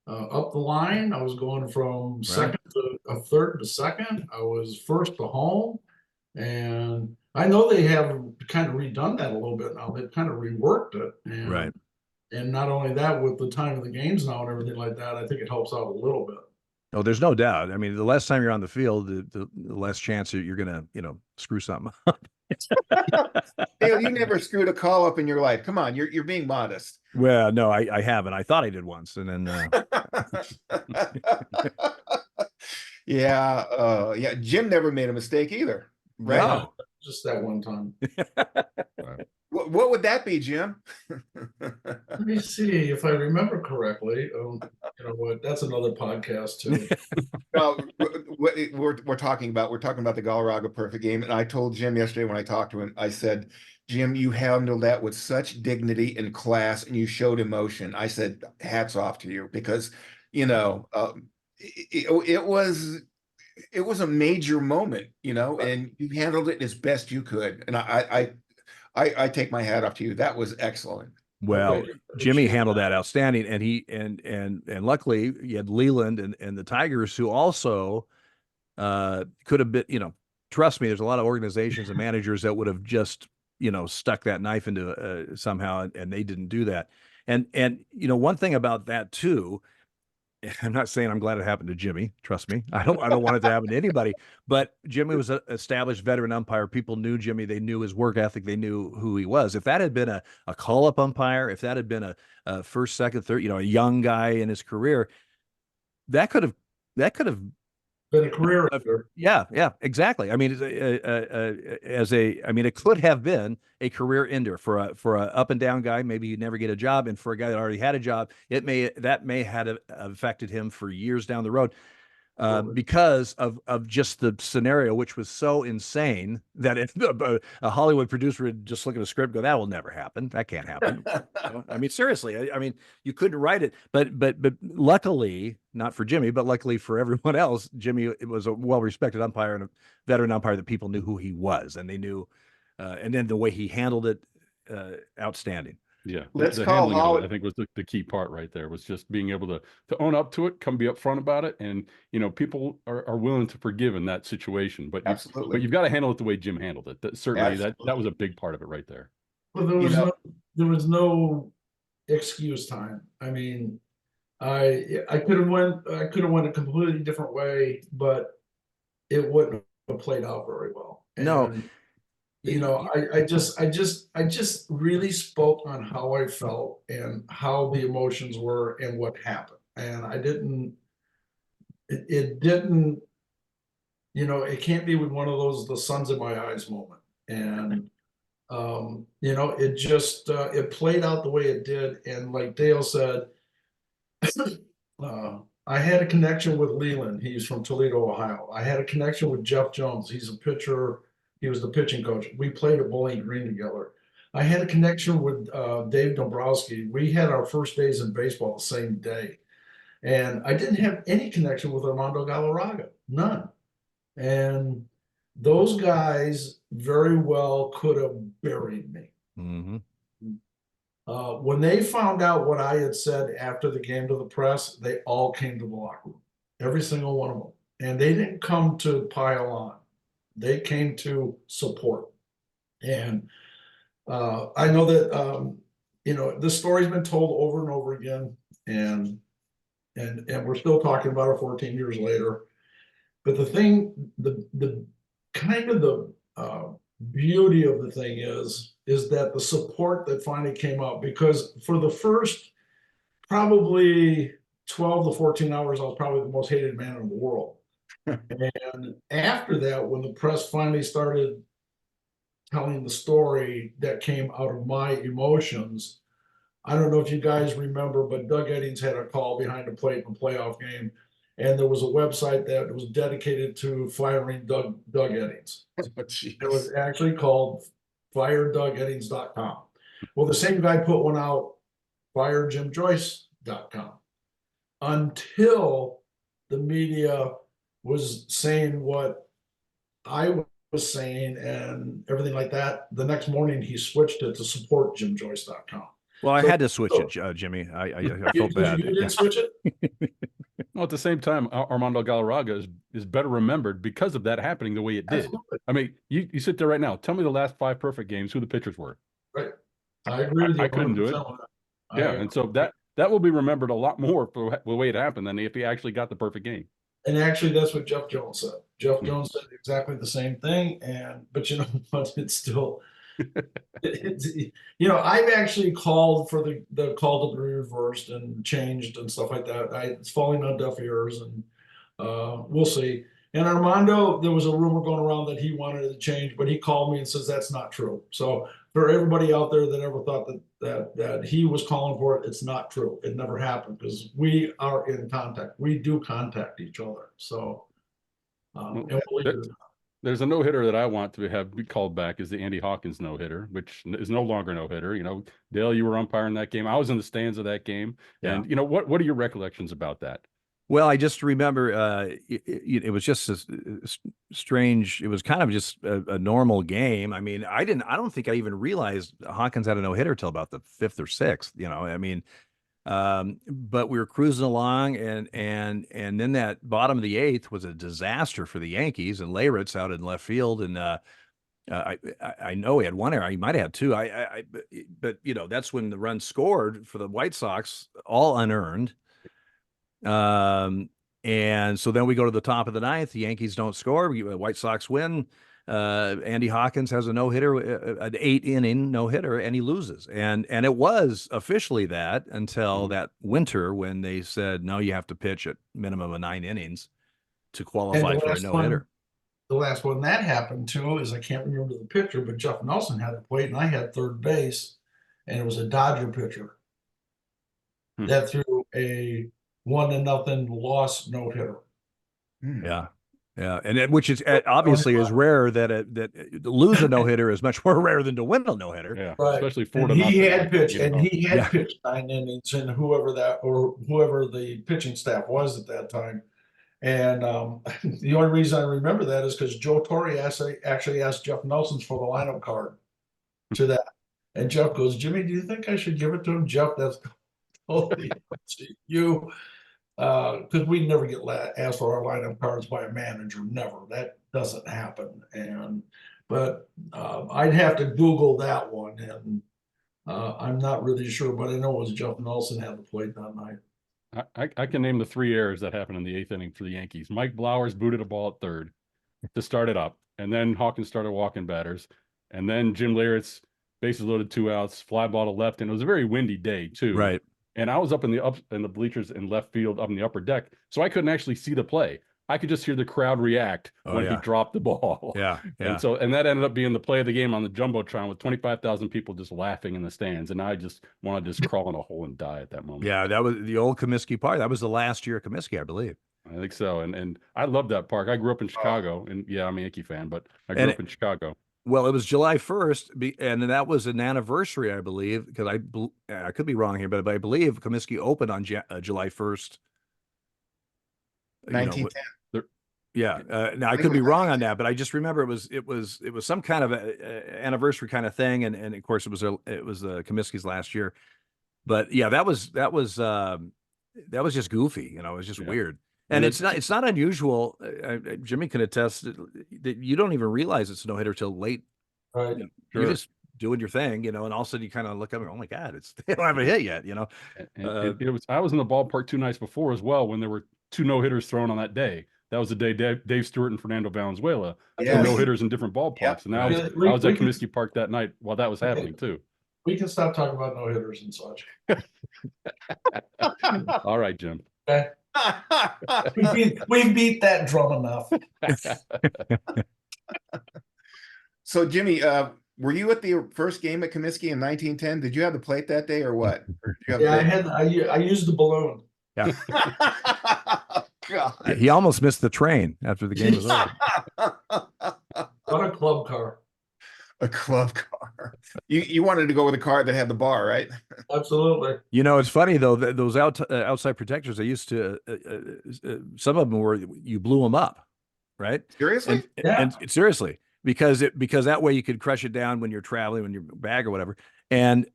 up the line. I was going from second to a third to second. I was first to home. And I know they have kind of redone that a little bit now. They've kind of reworked it. Right. And not only that, with the time of the games now and everything like that, I think it helps out a little bit. Oh, there's no doubt. I mean, the less time you're on the field, the less chance you're gonna, screw something up. Dale, you never screwed a call up in your life. Come on, you're being modest. Well, no, I haven't. I thought I did once, and then yeah, Jim never made a mistake either, right? No. Just that one time. What would that be, Jim? Let me see if I remember correctly. You know what? That's another podcast too. No, we're talking about the Galarraga perfect game, and I told Jim yesterday when I talked to him, I said, "Jim, you handled that with such dignity and class, and you showed emotion." I said, "Hats off to you," because it was a major moment, and you handled it as best you could, and I take my hat off to you. That was excellent. Well, Okay. Jimmy handled that outstanding, and he and luckily you had Leland and the Tigers, who also could have been, trust me, there's a lot of organizations and managers that would have just, stuck that knife into somehow, and they didn't do that. And one thing about that too, I'm not saying I'm glad it happened to Jimmy. Trust me, I don't want it to happen to anybody. But Jimmy was an established veteran umpire. People knew Jimmy. They knew his work ethic. They knew who he was. If that had been a call-up umpire, if that had been a first, second, third, a young guy in his career, that could have Been a career ender. yeah, exactly. I mean, it could have been a career ender for a up and down guy. Maybe he'd never get a job, and for a guy that already had a job, that may have affected him for years down the road. because of just the scenario, which was so insane that if a Hollywood producer would just look at a script and go, that will never happen. That can't happen. I mean, seriously, I mean, you couldn't write it, but luckily, not for Jimmy, but luckily for everyone else, Jimmy was a well-respected umpire and a veteran umpire that people knew who he was, and they knew, and then the way he handled it, outstanding. Yeah, Let's the call handling of it, Holly. I think, was the key part right there. Was just being able to own up to it, come be upfront about it, and people are willing to forgive in that situation. But Absolutely. you've got to handle it the way Jim handled it. Certainly Absolutely. that was a big part of it right there. Well, there was no excuse time. I mean, I could have went a completely different way, but it wouldn't have played out very well. No. I just really spoke on how I felt and how the emotions were and what happened. And it didn't, it can't be with one of those, the sun's in my eyes moment. And, it just, it played out the way it did. And like Dale said, I had a connection with Leland. He's from Toledo, Ohio. I had a connection with Jeff Jones. He's a pitcher. He was the pitching coach. We played at Bowling Green together. I had a connection with Dave Dombrowski. We had our first days in baseball the same day. And I didn't have any connection with Armando Galarraga, none. And those guys very well could have buried me. Mm-hmm. When they found out what I had said after the game to the press, they all came to the locker room, every single one of them. And they didn't come to pile on. They came to support. And I know that, this story's been told over and over again, and we're still talking about it 14 years later. But the thing, the kind of the beauty of the thing is that the support that finally came out, because for the first probably 12 to 14 hours, I was probably the most hated man in the world. And after that, when the press finally started telling the story that came out of my emotions, I don't know if you guys remember, but Doug Eddings had a call behind the plate in a playoff game. And there was a website that was dedicated to firing Doug Eddings. It was actually called firedougeddings.com. Well, the same guy put one out, firejimjoyce.com, until the media was saying what I was saying and everything like that. The next morning, he switched it to supportjimjoyce.com. Well, I had to switch it, Jimmy. I felt bad. You didn't switch it? Well, at the same time, Armando Galarraga is better remembered because of that happening the way it did. Absolutely. I mean, you sit there right now. Tell me the last 5 perfect games, who the pitchers were. Right. I agree with you. I couldn't do it. Yeah, and so that will be remembered a lot more for the way it happened than if he actually got the perfect game. And actually, that's what Jeff Jones said. Jeff Jones said exactly the same thing. But you know what? It's still, I've actually called for the call to be reversed and changed and stuff like that. It's falling on deaf ears, and we'll see. And Armando, there was a rumor going around that he wanted it to change, but he called me and says that's not true. So for everybody out there that ever thought that he was calling for it, it's not true. It never happened, because we are in contact. We do contact each other. So there's a no-hitter that I want to have called back is the Andy Hawkins no-hitter, which is no longer no-hitter. Dale, you were umpiring that game. I was in the stands of that game. Yeah. And what are your recollections about that? Well, I just remember it was just strange. It was kind of just a normal game. I mean, I don't think I even realized Hawkins had a no-hitter till about the 5th or 6th. I mean, but we were cruising along, and then that bottom of the 8th was a disaster for the Yankees, and Leyritz out in left field, and I know he had one error. He might have had 2. But that's when the run scored for the White Sox, all unearned. And so then we go to the top of the 9th. The Yankees don't score. White Sox win. Andy Hawkins has a no-hitter, an 8-inning no-hitter, and he loses. And it was officially that until that winter when they said, no, you have to pitch at minimum of 9 innings to qualify for a no-hitter. The last one that happened to is, I can't remember the pitcher, but Jeff Nelson had the plate and I had third base, and it was a Dodger pitcher that threw a 1-0 loss no-hitter. Hmm. Yeah. Yeah. And which is obviously is rare that lose a no hitter is much more rare than to win a no hitter. Yeah, Right. especially 4 And to he nothing. had like, pitched, you and know. he had Yeah. pitched 9 innings, and whoever the pitching staff was at that time. And the only reason I remember that is because Joe Torre actually asked Jeff Nelson for the lineup card to that. And Jeff goes, Jimmy, do you think I should give it to him? Jeff, that's totally up to you. Because we never get asked for our lineup cards by a manager. Never. That doesn't happen. But I'd have to Google that one. And I'm not really sure, but I know it was Jeff Nelson had the plate that night. I can name the 3 errors that happened in the 8th inning for the Yankees. Mike Blowers booted a ball at third to start it up, and then Hawkins started walking batters, and then Jim Leyritz, bases loaded, 2 outs, fly ball to left, and it was a very windy day too. Right. And I was up in the bleachers in left field, up in the upper deck, so I couldn't actually see the play. I could just hear the crowd react when he dropped the ball. Yeah. Yeah. And that ended up being the play of the game on the Jumbotron with 25,000 people just laughing in the stands. And I just wanted to just crawl in a hole and die at that moment. Yeah. That was the old Comiskey Park. That was the last year of Comiskey, I believe. I think so. And I love that park. I grew up in Chicago, and yeah, I'm a Yankee fan, but I grew up in Chicago. Well, it was July 1st, and that was an anniversary, I believe, because I could be wrong here, but I believe Comiskey opened on July 1st. 1910. Yeah. Now I could be wrong on that, but I just remember it was some kind of a anniversary kind of thing, and of course it was Comiskey's last year. But yeah, that was just goofy, it was just weird. And it's not unusual. Jimmy can attest that you don't even realize it's a no hitter till late. Right. You're just doing your thing, and all of a sudden you kind of look up and go, oh my God, they don't have a hit yet, I was in the ballpark 2 nights before as well when there were 2 no hitters thrown on that day. That was the day Dave Stewart and Fernando Valenzuela threw no hitters in different ballparks. Yep. And I was at Comiskey Park that night while that was happening too. We can stop talking about no hitters and such. All right, Jim. Okay. we beat that drum enough. So Jimmy, were you at the first game at Comiskey in 1910? Did you have the plate that day or what? I used the balloon. Yeah. God. He almost missed the train after the game was over. What a club car. A club car. You wanted to go with a car that had the bar, right? Absolutely. It's funny though that those outside protectors, they used to some of them were you blew them up, right? Seriously? And seriously, because that way you could crush it down when you're traveling, when you're bag or whatever. And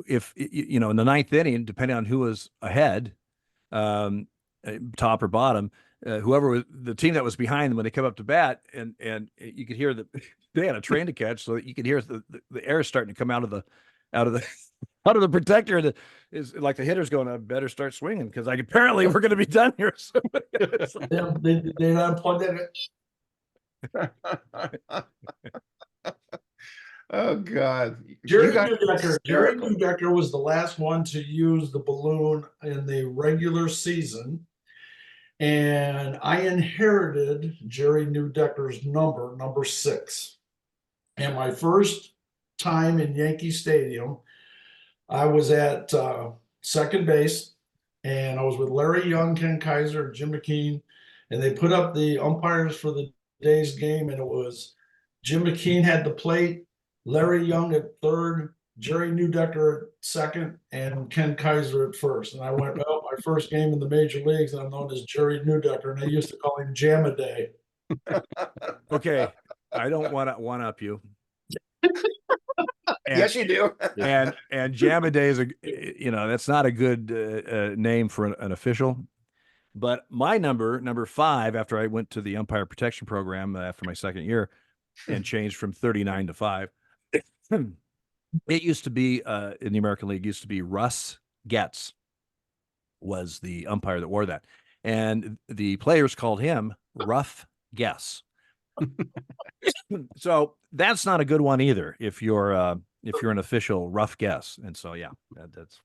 if in the 9th inning, depending on who was ahead, top or bottom, whoever was the team that was behind them when they come up to bat, and you could hear they had a train to catch, so that you could hear the air starting to come out of the protector. And is like the hitter's going, I better start swinging because apparently we're going to be done here. So they unplugged it. Oh God. Jerry Neudecker was the last one to use the balloon in the regular season. And I inherited Jerry Neudecker's number 6. And my first time in Yankee Stadium, I was at second base, and I was with Larry Young, Ken Kaiser, and Jim McKean, and they put up the umpires for the day's game, and it was Jim McKean had the plate, Larry Young at third, Jerry Neudecker at second, and Ken Kaiser at first. And I went, well, my first game in the major leagues, and I'm known as Jerry Neudecker, and I used to call him Jam-a-Day. Okay, I don't want to one-up you. Yes, you do. and Jam-a-Day is that's not a good name for an official. But my number 5, after I went to the umpire protection program after my second year and changed from 39 to 5, it used to be in the American League, used to be Russ Getz was the umpire that wore that. And the players called him Rough Guess. So that's not a good one either if you're an official rough guess. And so yeah, that's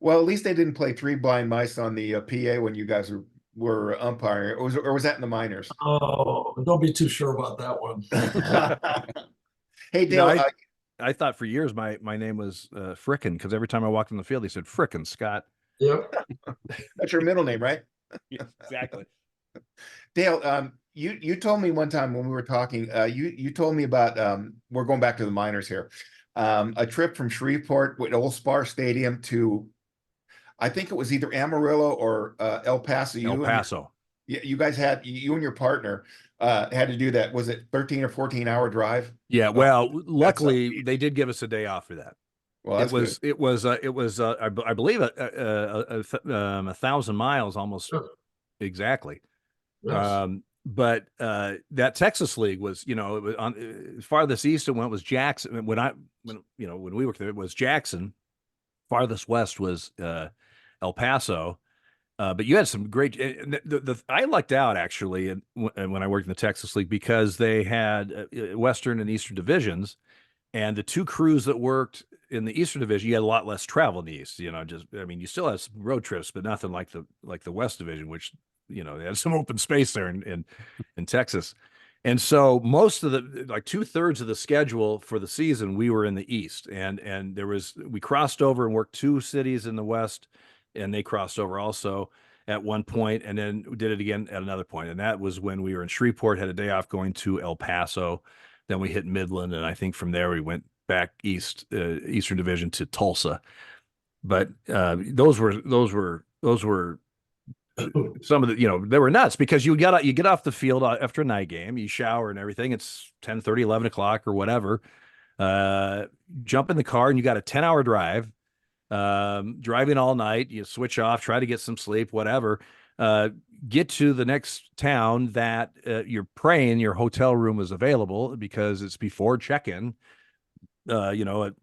well, at least they didn't play Three Blind Mice on the PA when you guys were umpiring, or was that in the minors? Oh, don't be too sure about that one. Hey Dale, I thought for years my name was Frickin, because every time I walked in the field, he said Frickin Scott. Yep. That's your middle name, right? Exactly. Dale, you told me one time when we were talking, you told me about we're going back to the minors here, a trip from Shreveport with Old Spar Stadium to, I think it was either Amarillo or El Paso. El Paso. You guys had, you and your partner had to do that. Was it 13 or 14-hour drive? Yeah. Oh, Well, that's luckily they did give us a day off for that. well, that's good. It was I believe 1,000 miles almost Sure. exactly. Yes. But that Texas League was, it was on as farthest east it went was Jackson. When we worked there, it was Jackson. Farthest west was El Paso. But you had some great. I lucked out actually, when I worked in the Texas League because they had Western and Eastern divisions, and the two crews that worked in the Eastern Division, you had a lot less travel in the East. You still have some road trips, but nothing like the West Division, which they had some open space there in Texas. And so most of the 2/3 of the schedule for the season, we were in the East, and we crossed over and worked two cities in the West, and they crossed over also at one point, and then we did it again at another point. And that was when we were in Shreveport, had a day off going to El Paso. Then we hit Midland, and I think from there we went back east, Eastern Division to Tulsa. But those were some of the, they were nuts because you get off the field after a night game, you shower and everything. It's 10:30, 11 o'clock or whatever. Jump in the car and you got a 10-hour drive, driving all night. You switch off, try to get some sleep, whatever. Get to the next town that you're praying your hotel room is available because it's before check-in. You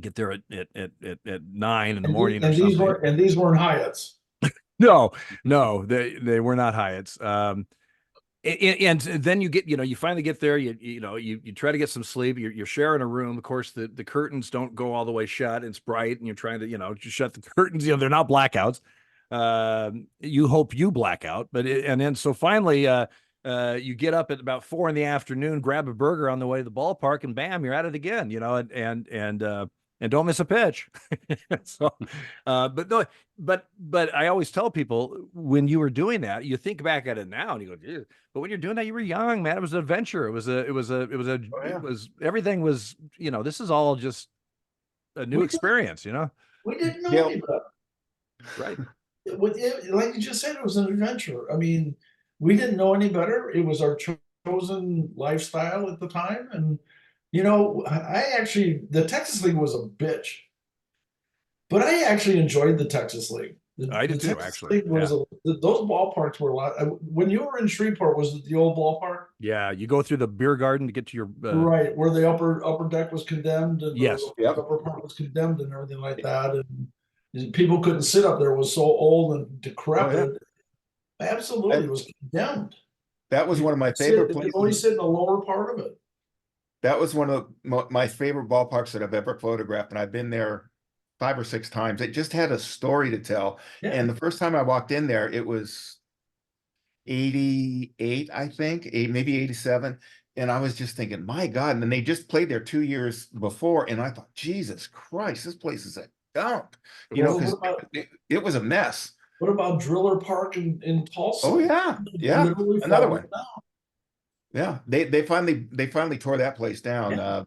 get there at 9 in the morning or something. These weren't Hyatts. No, they were not Hyatts. And then you finally get there. You try to get some sleep. You're sharing a room. Of course, the curtains don't go all the way shut. It's bright, and you're trying to shut the curtains. They're not blackouts. You hope you black out, and then so finally you get up at about 4 in the afternoon, grab a burger on the way to the ballpark, and bam, you're at it again. And don't miss a pitch. So, but I always tell people when you were doing that, you think back at it now and you go, "Geez." But when you're doing that, you were young, man. It was an adventure. Everything was, this is all just a new experience, We didn't know Dale- any better. Right. Like you just said, it was an adventure. I mean, we didn't know any better. It was our chosen lifestyle at the time. And, the Texas League was a bitch, but I actually enjoyed the Texas League. I did the too, Texas actually. League was those ballparks were a lot. When you were in Shreveport, was it the old ballpark? Yeah, you go through the beer garden to get to your Right, where the upper deck was condemned and Yes. the upper part was condemned and everything like that. And people couldn't sit up there. It was so old and decrepit. Absolutely, it was condemned. That was one of my favorite You places. could only sit in the lower part of it. That was one of my favorite ballparks that I've ever photographed, and I've been there 5 or 6 times. It just had a story to tell. Yeah. And the first time I walked in there, it was 88, I think, maybe 87. And I was just thinking, my God. And then they just played there 2 years before. And I thought, Jesus Christ, this place is a dump. Because it was a mess. What about Driller Park in Tulsa? Oh, yeah. Yeah. Literally Another falling one. down. Yeah. They finally tore that place down.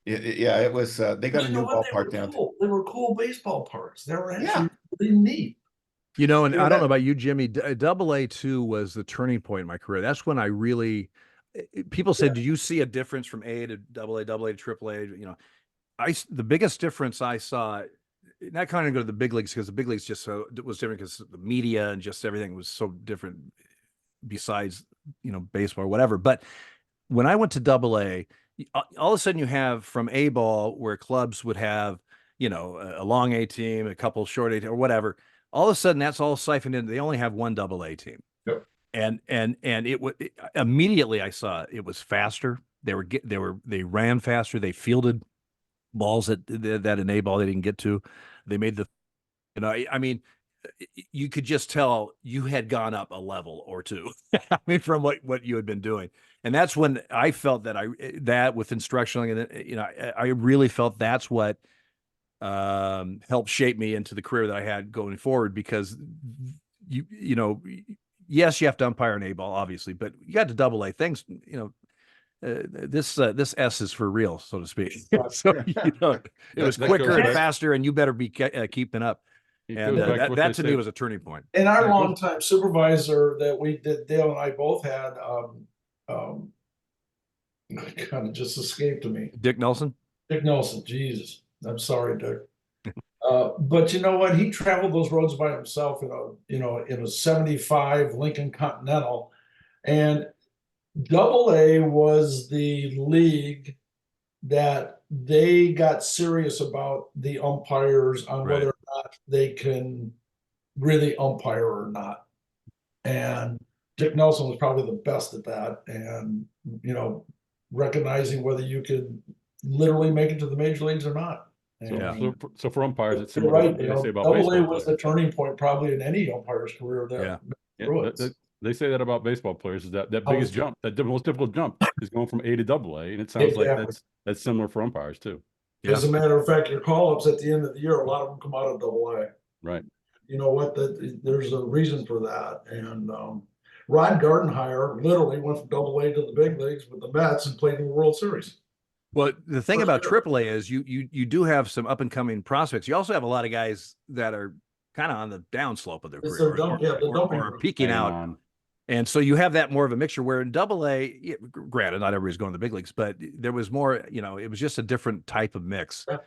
It was they got a new ballpark down. They were cool baseball parks. They were actually Yeah. really neat. and I don't know about you, Jimmy. AA2 was the turning point in my career. That's when I really. People said, "Do you see a difference from A to AA to AAA?" The biggest difference I saw. Not kind of go to the big leagues because the big leagues was different because the media and just everything was so different. Besides, baseball or whatever. But when I went to AA, all of a sudden you have from A ball where clubs would have, a long A team, a couple short A team, or whatever. All of a sudden that's all siphoned in. They only have one AA team. Yep. And immediately I saw it was faster. They ran faster. They fielded balls that in A ball they didn't get to. They made you could just tell you had gone up a level or two. From what you had been doing. And that's when I felt that with instructional, and I really felt that's what helped shape me into the career that I had going forward, because you know, yes, you have to umpire an A ball, obviously, but you got to double A things, you know. This S is for real, so to speak. So you know, it was That quicker goes and back- faster, and you better be keeping up. It And goes back to what that they to me say. was a turning point. And our Yeah, it goes- longtime supervisor that Dale and I both had, kind of just escaped to me. Dick Nelson. Dick Nelson, Jesus, I'm sorry, Dick. But you know what? He traveled those roads by himself in a 75 Lincoln Continental, and Double A was the league that they got serious about the umpires on Right. whether or not they can really umpire or not. And Dick Nelson was probably the best at that, and recognizing whether you could literally make it to the major leagues or not. So, And so for umpires, it's you're similar to right. what they say about Double A baseball was players. the turning point probably in any umpire's career. Yeah. Yeah, they say that about baseball players, is that biggest jump, that most difficult jump is going from A to Double A, and it sounds like Exactly. that's similar for umpires too. Yeah. As a matter of fact, your call-ups at the end of the year, a lot of them come out of Double A. Right. You know what? There's a reason for that. And Rod Gardenhire literally went from Double A to the big leagues with the Mets and played in the World Series. Well, the thing For about sure. AAA is you do have some up and coming prospects. You also have a lot of guys that are kind of on the downslope of their It's career, their dump- yeah, the dumping or ground. peaking Hanging out. on. And so you have that more of a mixture where in Double A, yeah, granted, not everybody's going to the big leagues, but there was more, it was just a different type of mix. Yeah.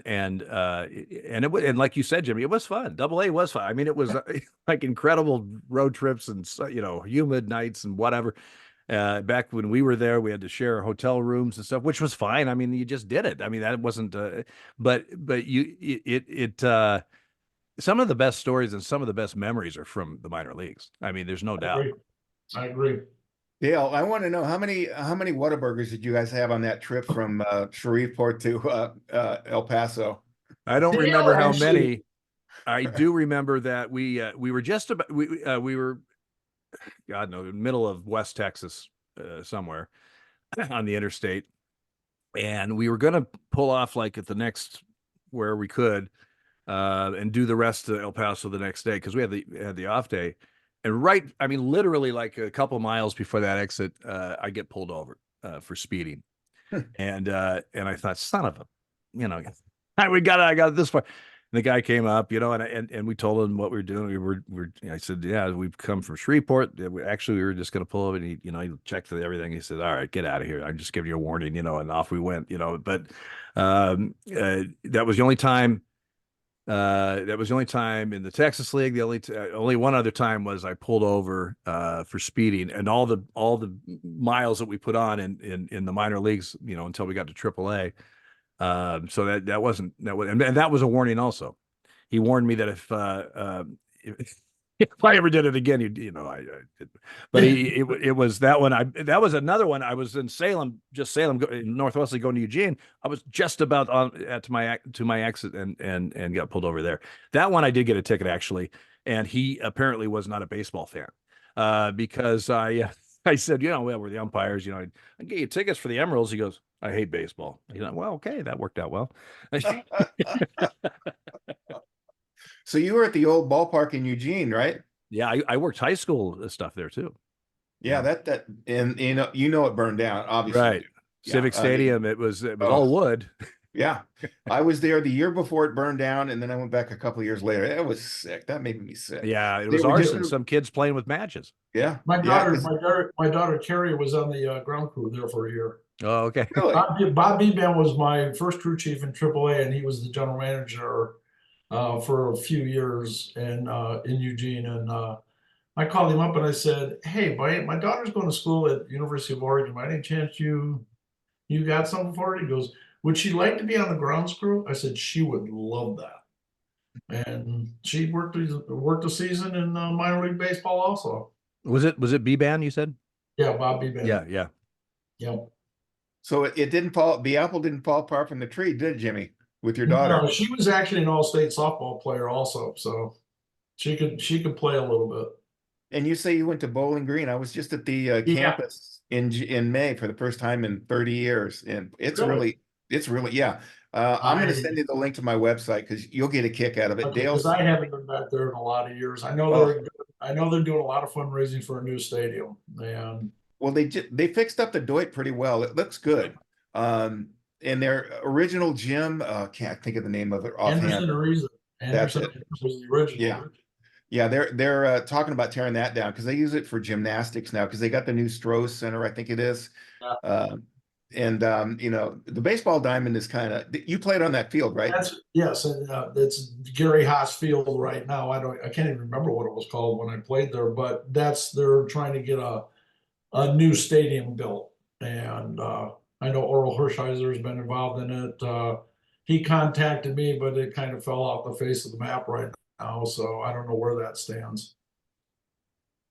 And like you said, Jimmy, it was fun. Double A was fun. I mean, it was like incredible road trips and humid nights and whatever. Back when we were there, we had to share hotel rooms and stuff, which was fine. I mean, you just did it. I mean, that wasn't, but some of the best stories and some of the best memories are from the minor leagues. I mean, there's no doubt. I agree. Dale, I want to know how many Whataburgers did you guys have on that trip from Shreveport to El Paso? I don't Dale remember how actually- many. I do remember that we were just about we were, God knows, middle of West Texas somewhere on the interstate, and we were going to pull off like at the next where we could and do the rest of El Paso the next day because we had the off day. And I mean, literally like a couple miles before that exit, I get pulled over for speeding, and I thought, son of a, I got this far. And the guy came up, and we told him what we were doing. I said, yeah, we've come from Shreveport. Actually, we were just going to pull over, and he checked everything. He said, all right, get out of here. I'm just giving you a warning, and off we went, but that was the only time. That was the only time in the Texas League. The only one other time was I pulled over for speeding, and all the miles that we put on in the minor leagues, until we got to AAA. So that wasn't and that was a warning also. He warned me that if I ever did it again, but it was that one. That was another one. I was in Salem, northwestly going to Eugene. I was just about to my exit and got pulled over there. That one I did get a ticket actually, and he apparently was not a baseball fan because I said, well, we're the umpires, I get you tickets for the Emeralds. He goes, I hate baseball. Well, okay, that worked out well. So you were at the old ballpark in Eugene, right? Yeah, I worked high school stuff there too. Yeah, that and it burned down, obviously. Right. Yeah, Civic Stadium, it was oh. all wood. Yeah. I was there the year before it burned down, and then I went back a couple of years later. It was sick. That made me sick. Yeah, it They was were arson. just- Some kids playing with matches. Yeah. My yeah, daughter Carrie was on the ground crew there for a year. Oh, okay. really? Bob Beban was my first crew chief in AAA, and he was the general manager for a few years in Eugene. And I called him up and I said, "Hey, my daughter's going to school at University of Oregon. By any chance you got something for her?" He goes, "Would she like to be on the grounds crew?" I said, "She would love that." And she worked a season in minor league baseball also. Was it B-Band you said? Yeah, Bob Beban. Yeah. Yeah. So it didn't fall. The apple didn't fall apart from the tree, did it, Jimmy? With your daughter? No, she was actually an all-state softball player also, so she could play a little bit. And you say you went to Bowling Green. I was just at the campus in May for the first time in 30 years, and it's Really? really yeah. I'm going to I send you the link to my website because you'll get a kick out of it. okay, because Dale's. I haven't been back there in a lot of years. Oh, I know they're doing a lot of fundraising for a new stadium, and well, they fixed up the Doit pretty well. It looks good. And their original gym, can't think of the name of it offhand. Anderson Ariza. That's Anderson it. was the original. Yeah. Yeah, they're talking about tearing that down because they use it for gymnastics now because they got the new Stroh Center, I think it is. Yeah. And you know, the baseball diamond is kind of you played on that field, right? That's yes, and it's Gary Haas Field right now. I can't even remember what it was called when I played there, but they're trying to get a new stadium built, and I know Oral Hershiser has been involved in it. He contacted me, but it kind of fell off the face of the map right now, so I don't know where that stands.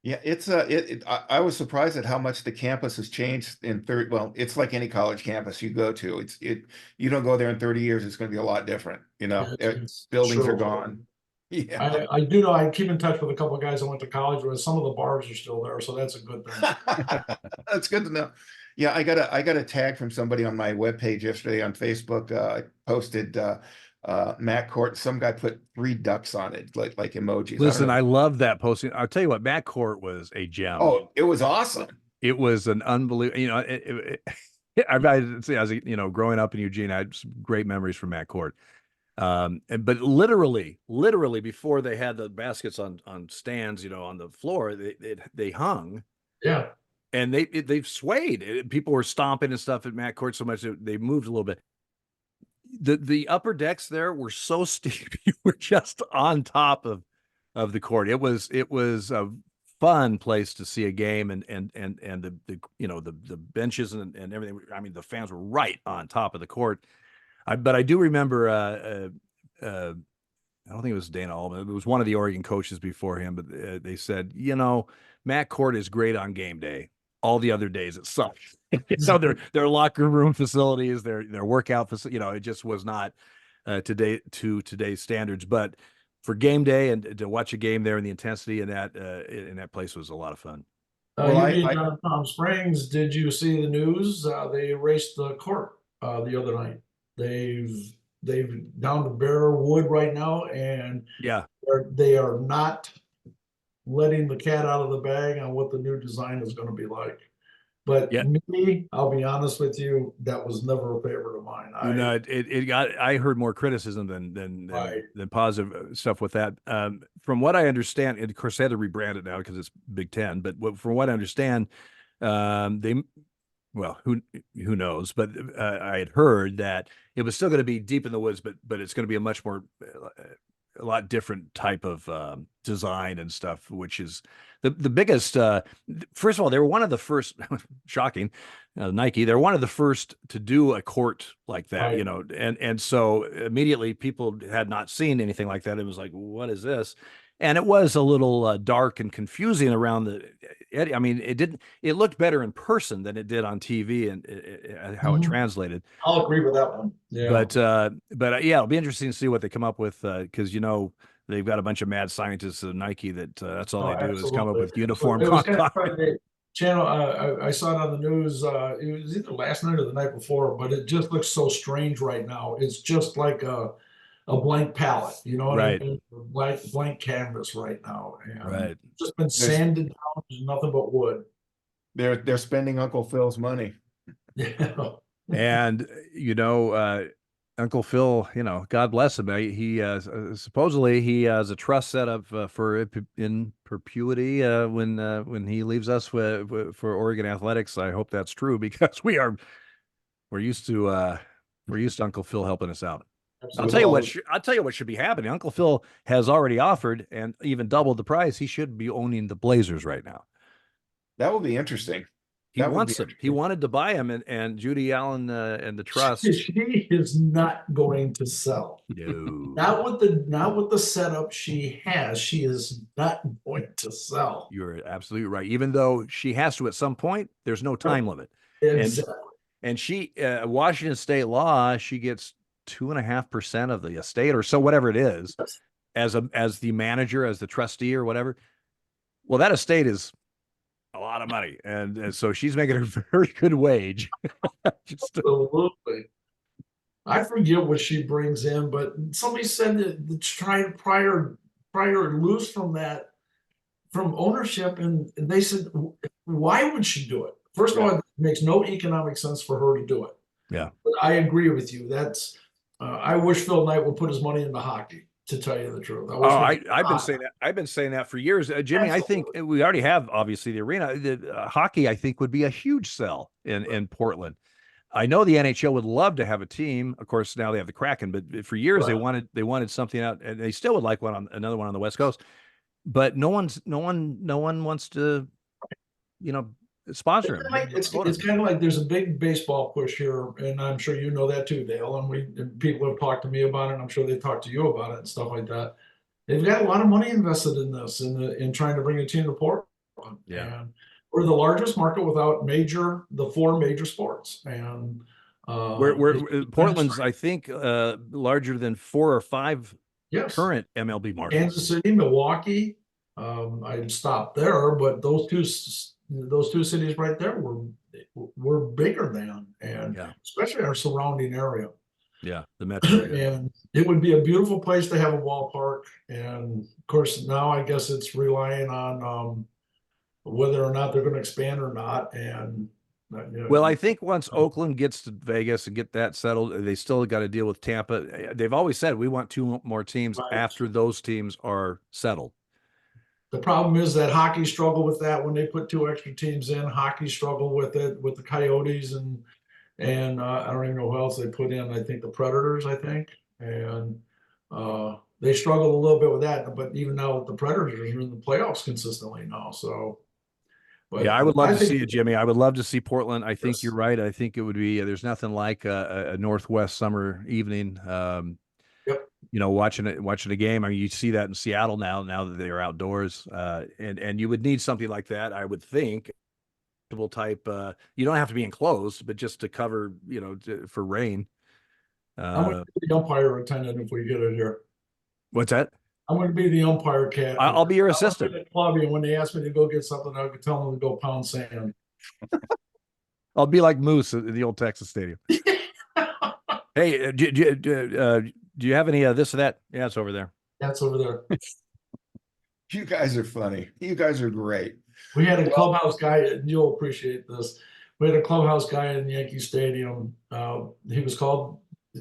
Yeah, it's I was surprised at how much the campus has changed in 30. Well, it's like any college campus you go to. You don't go there in 30 years, it's going to be a lot different. You know, It's buildings are sure. gone. Yeah. I do know I keep in touch with a couple of guys I went to college with. Some of the bars are still there, so that's a good thing. That's good to know. Yeah, I got a tag from somebody on my webpage yesterday on Facebook. I posted Matt Court. Some guy put 3 ducks on it, like emojis. Listen, I I don't know. love that posting. I'll tell you what, Matt Court was a gem. Oh, it was awesome. It was an unbelievable, you know, I say, as you know, growing up in Eugene, I had some great memories from Matt Court. But literally before they had the baskets on stands, you know, on the floor, they hung. Yeah. And they've swayed. People were stomping and stuff at Matt Court so much that they moved a little bit. The upper decks there were so steep. You were just on top of the court. It was a fun place to see a game, and the you know the benches and everything. I mean, the fans were right on top of the court. But I do remember I don't think it was Dana Allman. It was one of the Oregon coaches before him, but they said, you know, Matt Court is great on game day. All the other days it sucks. So their locker room facilities, their workout facility, you know, it just was not today's standards. But for game day and to watch a game there and the intensity in that place was a lot of fun. Well, You being down in Palm Springs, did you see the news? They erased the court the other night. They've down to bare wood right now, and Yeah, they are not letting the cat out of the bag on what the new design is going to be like. But yeah. me, I'll be honest with you, that was never a favorite of mine. No, it got. I heard more criticism than positive stuff with that. From what I understand, and of course they had to rebrand it now because it's Big Ten. But from what I understand, they, well, who knows? But I had heard that it was still going to be deep in the woods, but it's going to be a much more a lot different type of design and stuff, which is the biggest. First of all, they were one of the first. Shocking, Nike. They're one of the first to do a court like that, Right. you know, and so immediately people had not seen anything like that. It was like, what is this? And it was a little dark and confusing around the. I mean, it looked better in person than it did on TV and how it translated. I'll agree with that one. Yeah. But yeah, it'll be interesting to see what they come up with because you know they've got a bunch of mad scientists at Nike that that's all they do is come up with uniform. It was kind of funny. Channel, I saw it on the news. It was either last night or the night before, but it just looks so strange right now. It's just like a blank palette, you know what Right. I mean? Blank canvas right now, and Right. it's just been sanded down. There's nothing but wood. They're spending Uncle Phil's money. Yeah. And you know, Uncle Phil, you know, God bless him. He supposedly he has a trust set up for in perpetuity when he leaves us for Oregon athletics. I hope that's true because we're used to Uncle Phil helping us out. I'll tell you what should be happening. Uncle Phil has already offered and even doubled the price. He should be owning the Blazers right now. That would be interesting. He wants them. He wanted to buy him, and Judy Allen and the trust. She is not going to sell. No. Not with the setup she has. She is not going to sell. You're absolutely right. Even though she has to at some point, there's no time limit. Exactly. And she, Washington State law, she gets 2.5% of the estate or so, whatever it is, as the manager, as the trustee or whatever. Well, that estate is a lot of money, and so she's making a very good wage. Absolutely. I forget what she brings in, but somebody said that the prior loose from that, from ownership, and they said, why would she do it? First of all, it makes no economic sense for her to do it. Yeah. But I agree with you. That's I wish Phil Knight would put his money into hockey, to tell you the truth. I've been saying that. I've been saying that for years, Jimmy. I think we already have obviously the arena. The hockey, I think, would be a huge sell in Portland. I know the NHL would love to have a team. Of course, now they have the Kraken, but for years they wanted something out, and they still would like another one on the West Coast. But no one wants to, sponsor him. It's kind of like there's a big baseball push here, and I'm sure you know that too, Dale. And people have talked to me about it, and I'm sure they talked to you about it and stuff like that. They've got a lot of money invested in this, in trying to bring a team to Portland. Yeah. And we're the largest market without the 4 major sports. And we're Portland's, I think, larger than 4 or 5 current MLB markets. Kansas City, Milwaukee. I stopped there, but those two cities right there were bigger than, and especially our surrounding area. Yeah, the metro area. And it would be a beautiful place to have a ballpark. And of course, now I guess it's relying on whether or not they're going to expand or not. And well, I think once Oakland gets to Vegas and get that settled, they still got to deal with Tampa. They've always said we want 2 more teams after those teams are settled. The problem is that hockey struggle with that when they put 2 extra teams in. Hockey struggle with it with the Coyotes and I don't even know who else they put in. I think the Predators, and they struggled a little bit with that. But even now, the Predators are in the playoffs consistently now. So, but I would love to see it, Jimmy. I would love to see Portland. I think you're right. I think it would be. There's nothing like a Northwest summer evening. Watching a game. I mean, you see that in Seattle now that they're outdoors, and you would need something like that, I would think. Type, you don't have to be enclosed, but just to cover, for rain. I'm going to be the umpire attendant if we get it here. What's that? I'm going to be the umpire cat. I'll be your assistant. And when they ask me to go get something, I could tell them to go pound sand. I'll be like Moose at the old Texas Stadium. Hey, do you have any this or that? Yeah, it's over there. That's over there. You guys are funny. You guys are great. We had a clubhouse guy, and you'll appreciate this. We had a clubhouse guy in Yankee Stadium.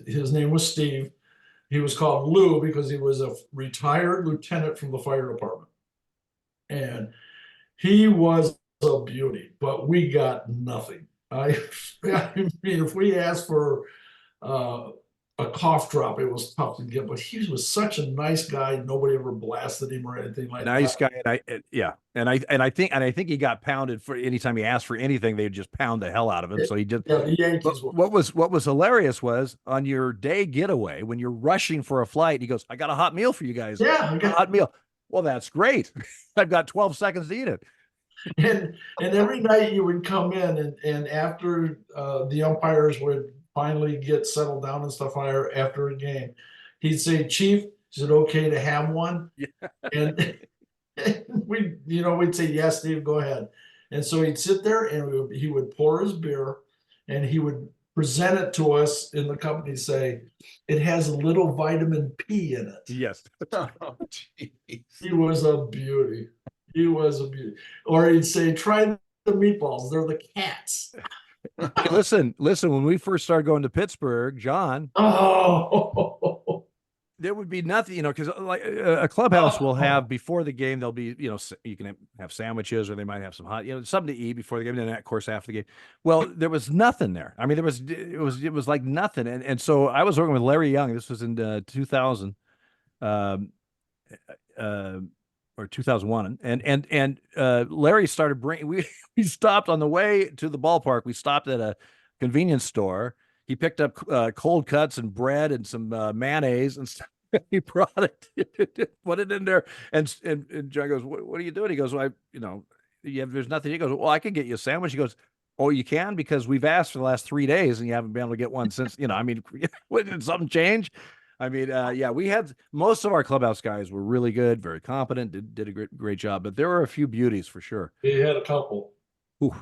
His name was Steve. He was called Lou because he was a retired lieutenant from the fire department. And he was a beauty, but we got nothing. I mean, if we asked for a cough drop, it was tough to get, but he was such a nice guy. Nobody ever blasted him or anything like that. Nice guy. And I think he got pounded for anytime he asked for anything, they'd just pound the hell out of him. So he just, the Yankees. What was hilarious was on your day getaway, when you're rushing for a flight, he goes, I got a hot meal for you guys. Yeah. I got a hot meal. Well, that's great. I've got 12 seconds to eat it. And every night you would come in and after the umpires would finally get settled down and stuff after a game, he'd say, Chief, is it okay to have one? Yeah. And we'd say, yes, Steve, go ahead. And so he'd sit there and he would pour his beer and he would present it to us in the company, say, it has a little vitamin P in it. Yes. Oh, geez. He was a beauty. He was a beauty. Or he'd say, try the meatballs. They're the cats. Hey, listen, when we first started going to Pittsburgh, John, there would be nothing, because like a clubhouse will have before the game, there'll be, you can have sandwiches or they might have some hot, something to eat before the game. And then of course, after the game, well, there was nothing there. I mean, it was like nothing. And so I was working with Larry Young. This was in 2000, or 2001. And Larry started we stopped on the way to the ballpark. We stopped at a convenience store. He picked up cold cuts and bread and some mayonnaise and stuff. He brought it, put it in there. And John goes, what are you doing? He goes, well, there's nothing. He goes, well, I can get you a sandwich. He goes, oh, you can? Because we've asked for the last 3 days and you haven't been able to get one since, did something change? I mean, we had most of our clubhouse guys were really good, very competent, did a great job, but there were a few beauties for sure. He had a couple. Ooh.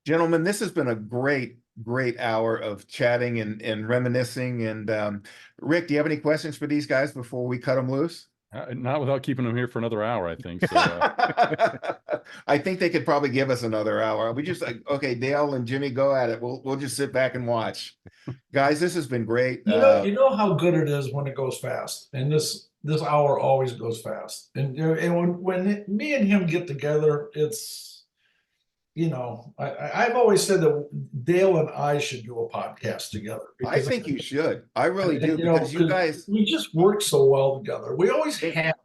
Gentlemen, this has been a great great hour of chatting and reminiscing. And Rick, do you have any questions for these guys before we cut them loose? Not without keeping them here for another hour, I think. So, I think they could probably give us another hour. We just like, okay, Dale and Jimmy, go at it. We'll just sit back and watch. Guys, this has been great. You know how good it is when it goes fast, and this hour always goes fast. And when me and him get together, it's, you know, I've always said that Dale and I should do a podcast together. I think you should. I really do, you know, because you guys, we just work so well together. We always have.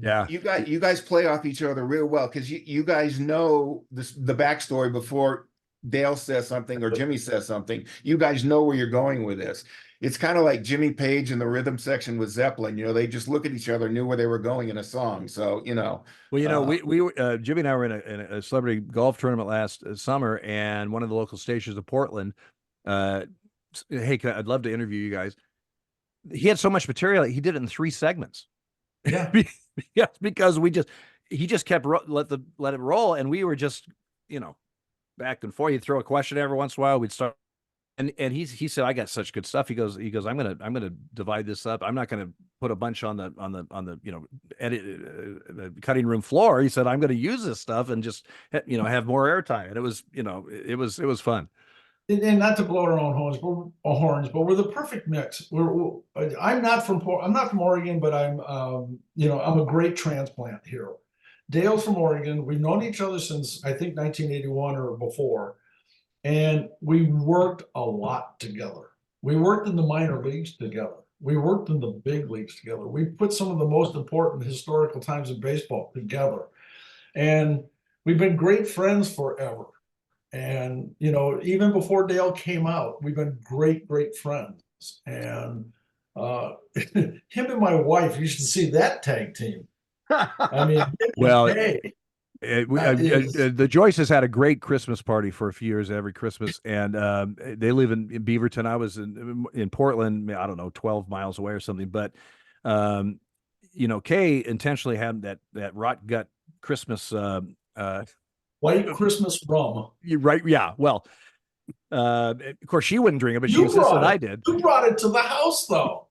Yeah. you guys play off each other real well, because you guys know the backstory before Dale says something or Jimmy says something. You guys know where you're going with this. It's kind of like Jimmy Page in the rhythm section with Zeppelin. You know, they just look at each other, knew where they were going in a song. So, you know. Well, you know, we Jimmy and I were in a celebrity golf tournament last summer, and one of the local stations of Portland, hey, I'd love to interview you guys. He had so much material, he did it in 3 segments. Yeah. Yeah, because he just kept let it roll, and we were just, you know, back and forth. He'd throw a question every once in a while. We'd start, and he said, I got such good stuff. He goes, I'm gonna divide this up. I'm not gonna put a bunch on the you know, edit the cutting room floor. He said, I'm gonna use this stuff and just, you know, have more airtime. And it was, you know, it was fun. And not to blow our own horns, but we're the perfect mix. I'm not from Oregon, but I'm you know, I'm a great transplant hero. Dale's from Oregon. We've known each other since, I think, 1981 or before, and we worked a lot together. We worked in the minor leagues together. We worked in the big leagues together. We put some of the most important historical times in baseball together, and we've been great friends forever. And, you know, even before Dale came out, we've been great friends. And him and my wife, you should see that tag team. I mean, Well, hey, the Joyces had a great Christmas party for a few years every Christmas, and they live in Beaverton. I was in Portland, I don't know, 12 miles away or something. But you know, Kay intentionally had that rot gut Christmas white Christmas rum. You're right. Yeah. Well, of course she wouldn't drink it, but she insisted I did. You brought it to the house, though.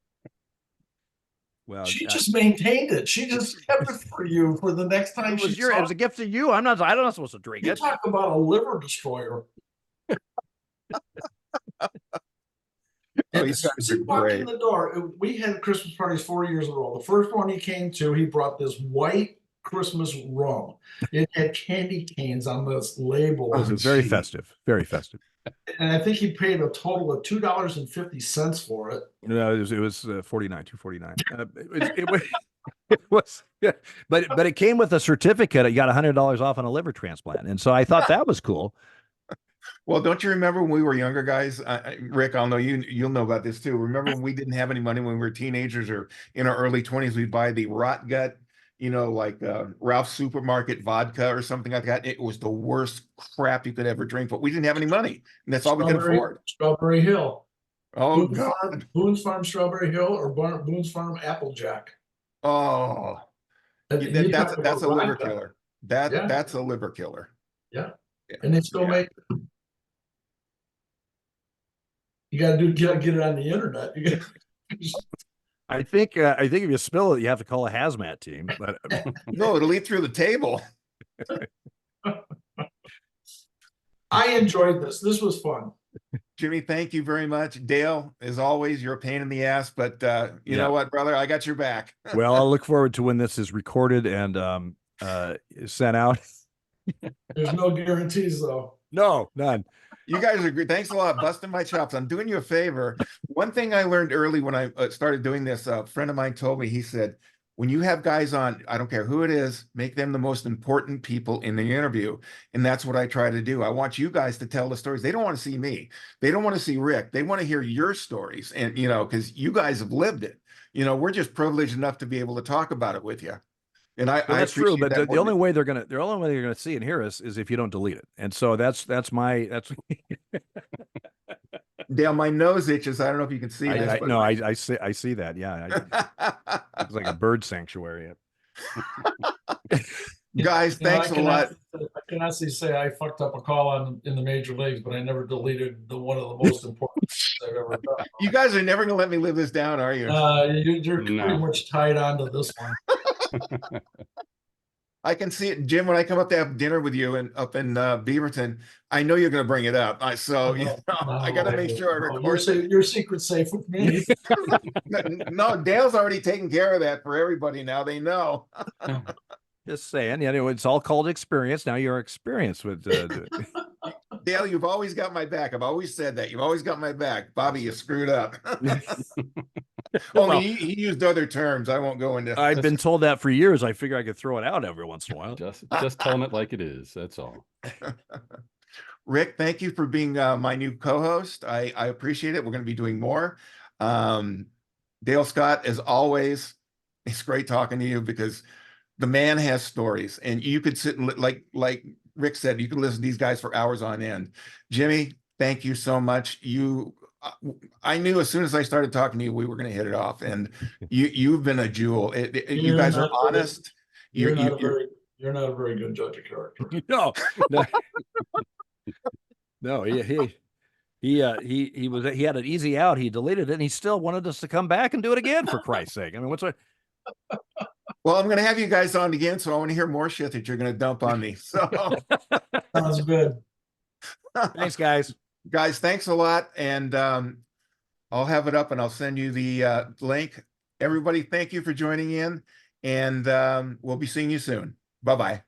Well, she just maintained it. She just kept it for you for the next time. It was a gift to you. I'm not supposed to drink it. You talk about a liver destroyer. Oh, he's walked in the door. We had Christmas parties 4 years in a row. The first one he came to, he brought this white Christmas rum. It had candy canes on this label. It was very festive, very festive. And I think he paid a total of $2.50 for it. No, it was $249. It was, yeah, but it came with a certificate. You got $100 off on a liver transplant, and so I thought that was cool. Well, don't you remember when we were younger guys? Rick, I'll know you'll know about this too. Remember when we didn't have any money when we were teenagers or in our early 20s? We'd buy the rot gut, you know, like Ralph's Supermarket vodka or something like that. It was the worst crap you could ever drink, but we didn't have any money, and that's all we could afford. Strawberry Hill. Oh, Boone's Farm Strawberry Hill or Boone's Farm Applejack. Oh, that's a liver killer. That's a liver killer. Yeah, and they still make. You got to get it on the internet. I think if you spill it, you have to call a hazmat team. But no, it'll leak through the table. I enjoyed this. This was fun. Jimmy, thank you very much. Dale, as always, you're a pain in the ass, but you know what, brother, I got your back. Well, I'll look forward to when this is recorded and sent out. There's no guarantees, though. No, none. You guys are great. Thanks a lot, busting my chops. I'm doing you a favor. One thing I learned early when I started doing this, a friend of mine told me, he said, when you have guys on, I don't care who it is, make them the most important people in the interview. And that's what I try to do. I want you guys to tell the stories. They don't want to see me. They don't want to see Rick. They want to hear your stories. And, you know, because you guys have lived it. You know, we're just privileged enough to be able to talk about it with you. And that's true, but the only way they're gonna see and hear us is if you don't delete it. And so that's Dale, my nose itches. I don't know if you can see this. I see that. Yeah, it's like a bird sanctuary. Guys, thanks a lot. can honestly say I fucked up a call in the major leagues, but I never deleted one of the most important things I've ever done. You guys are never gonna let me live this down, are you? You're pretty No. much tied onto this one. I can see it, Jim, when I come up to have dinner with you and up in Beaverton, I know you're gonna bring it up. So you know, I gotta make sure I record it. Your secret's safe with me. No, Dale's already taken care of that for everybody now. They know. Just saying, you know, it's all called experience. Now you're experienced with. Dale, you've always got my back. I've always said that. You've always got my back. Bobby, you screwed up. Only Well, he used other terms. I won't go into. I've been told that for years. I figure I could throw it out every once in a while. Just telling it like it is. That's all. Rick, thank you for being my new co-host. I appreciate it. We're going to be doing more. Dale Scott, as always, it's great talking to you because the man has stories, and you could sit and like Rick said, you could listen to these guys for hours on end. Jimmy, thank you so much. I knew as soon as I started talking to you, we were going to hit it off, and you've been a jewel. You guys are honest. You're not a very good judge of character. No, no, he had an easy out. He deleted it, and he still wanted us to come back and do it again. For Christ's sake! I mean, what's what? Well, I'm going to have you guys on again, so I want to hear more shit that you're going to dump on me. So Sounds good. Thanks, guys. Guys, thanks a lot, and I'll have it up and I'll send you the link. Everybody, thank you for joining in, and we'll be seeing you soon. Bye-bye.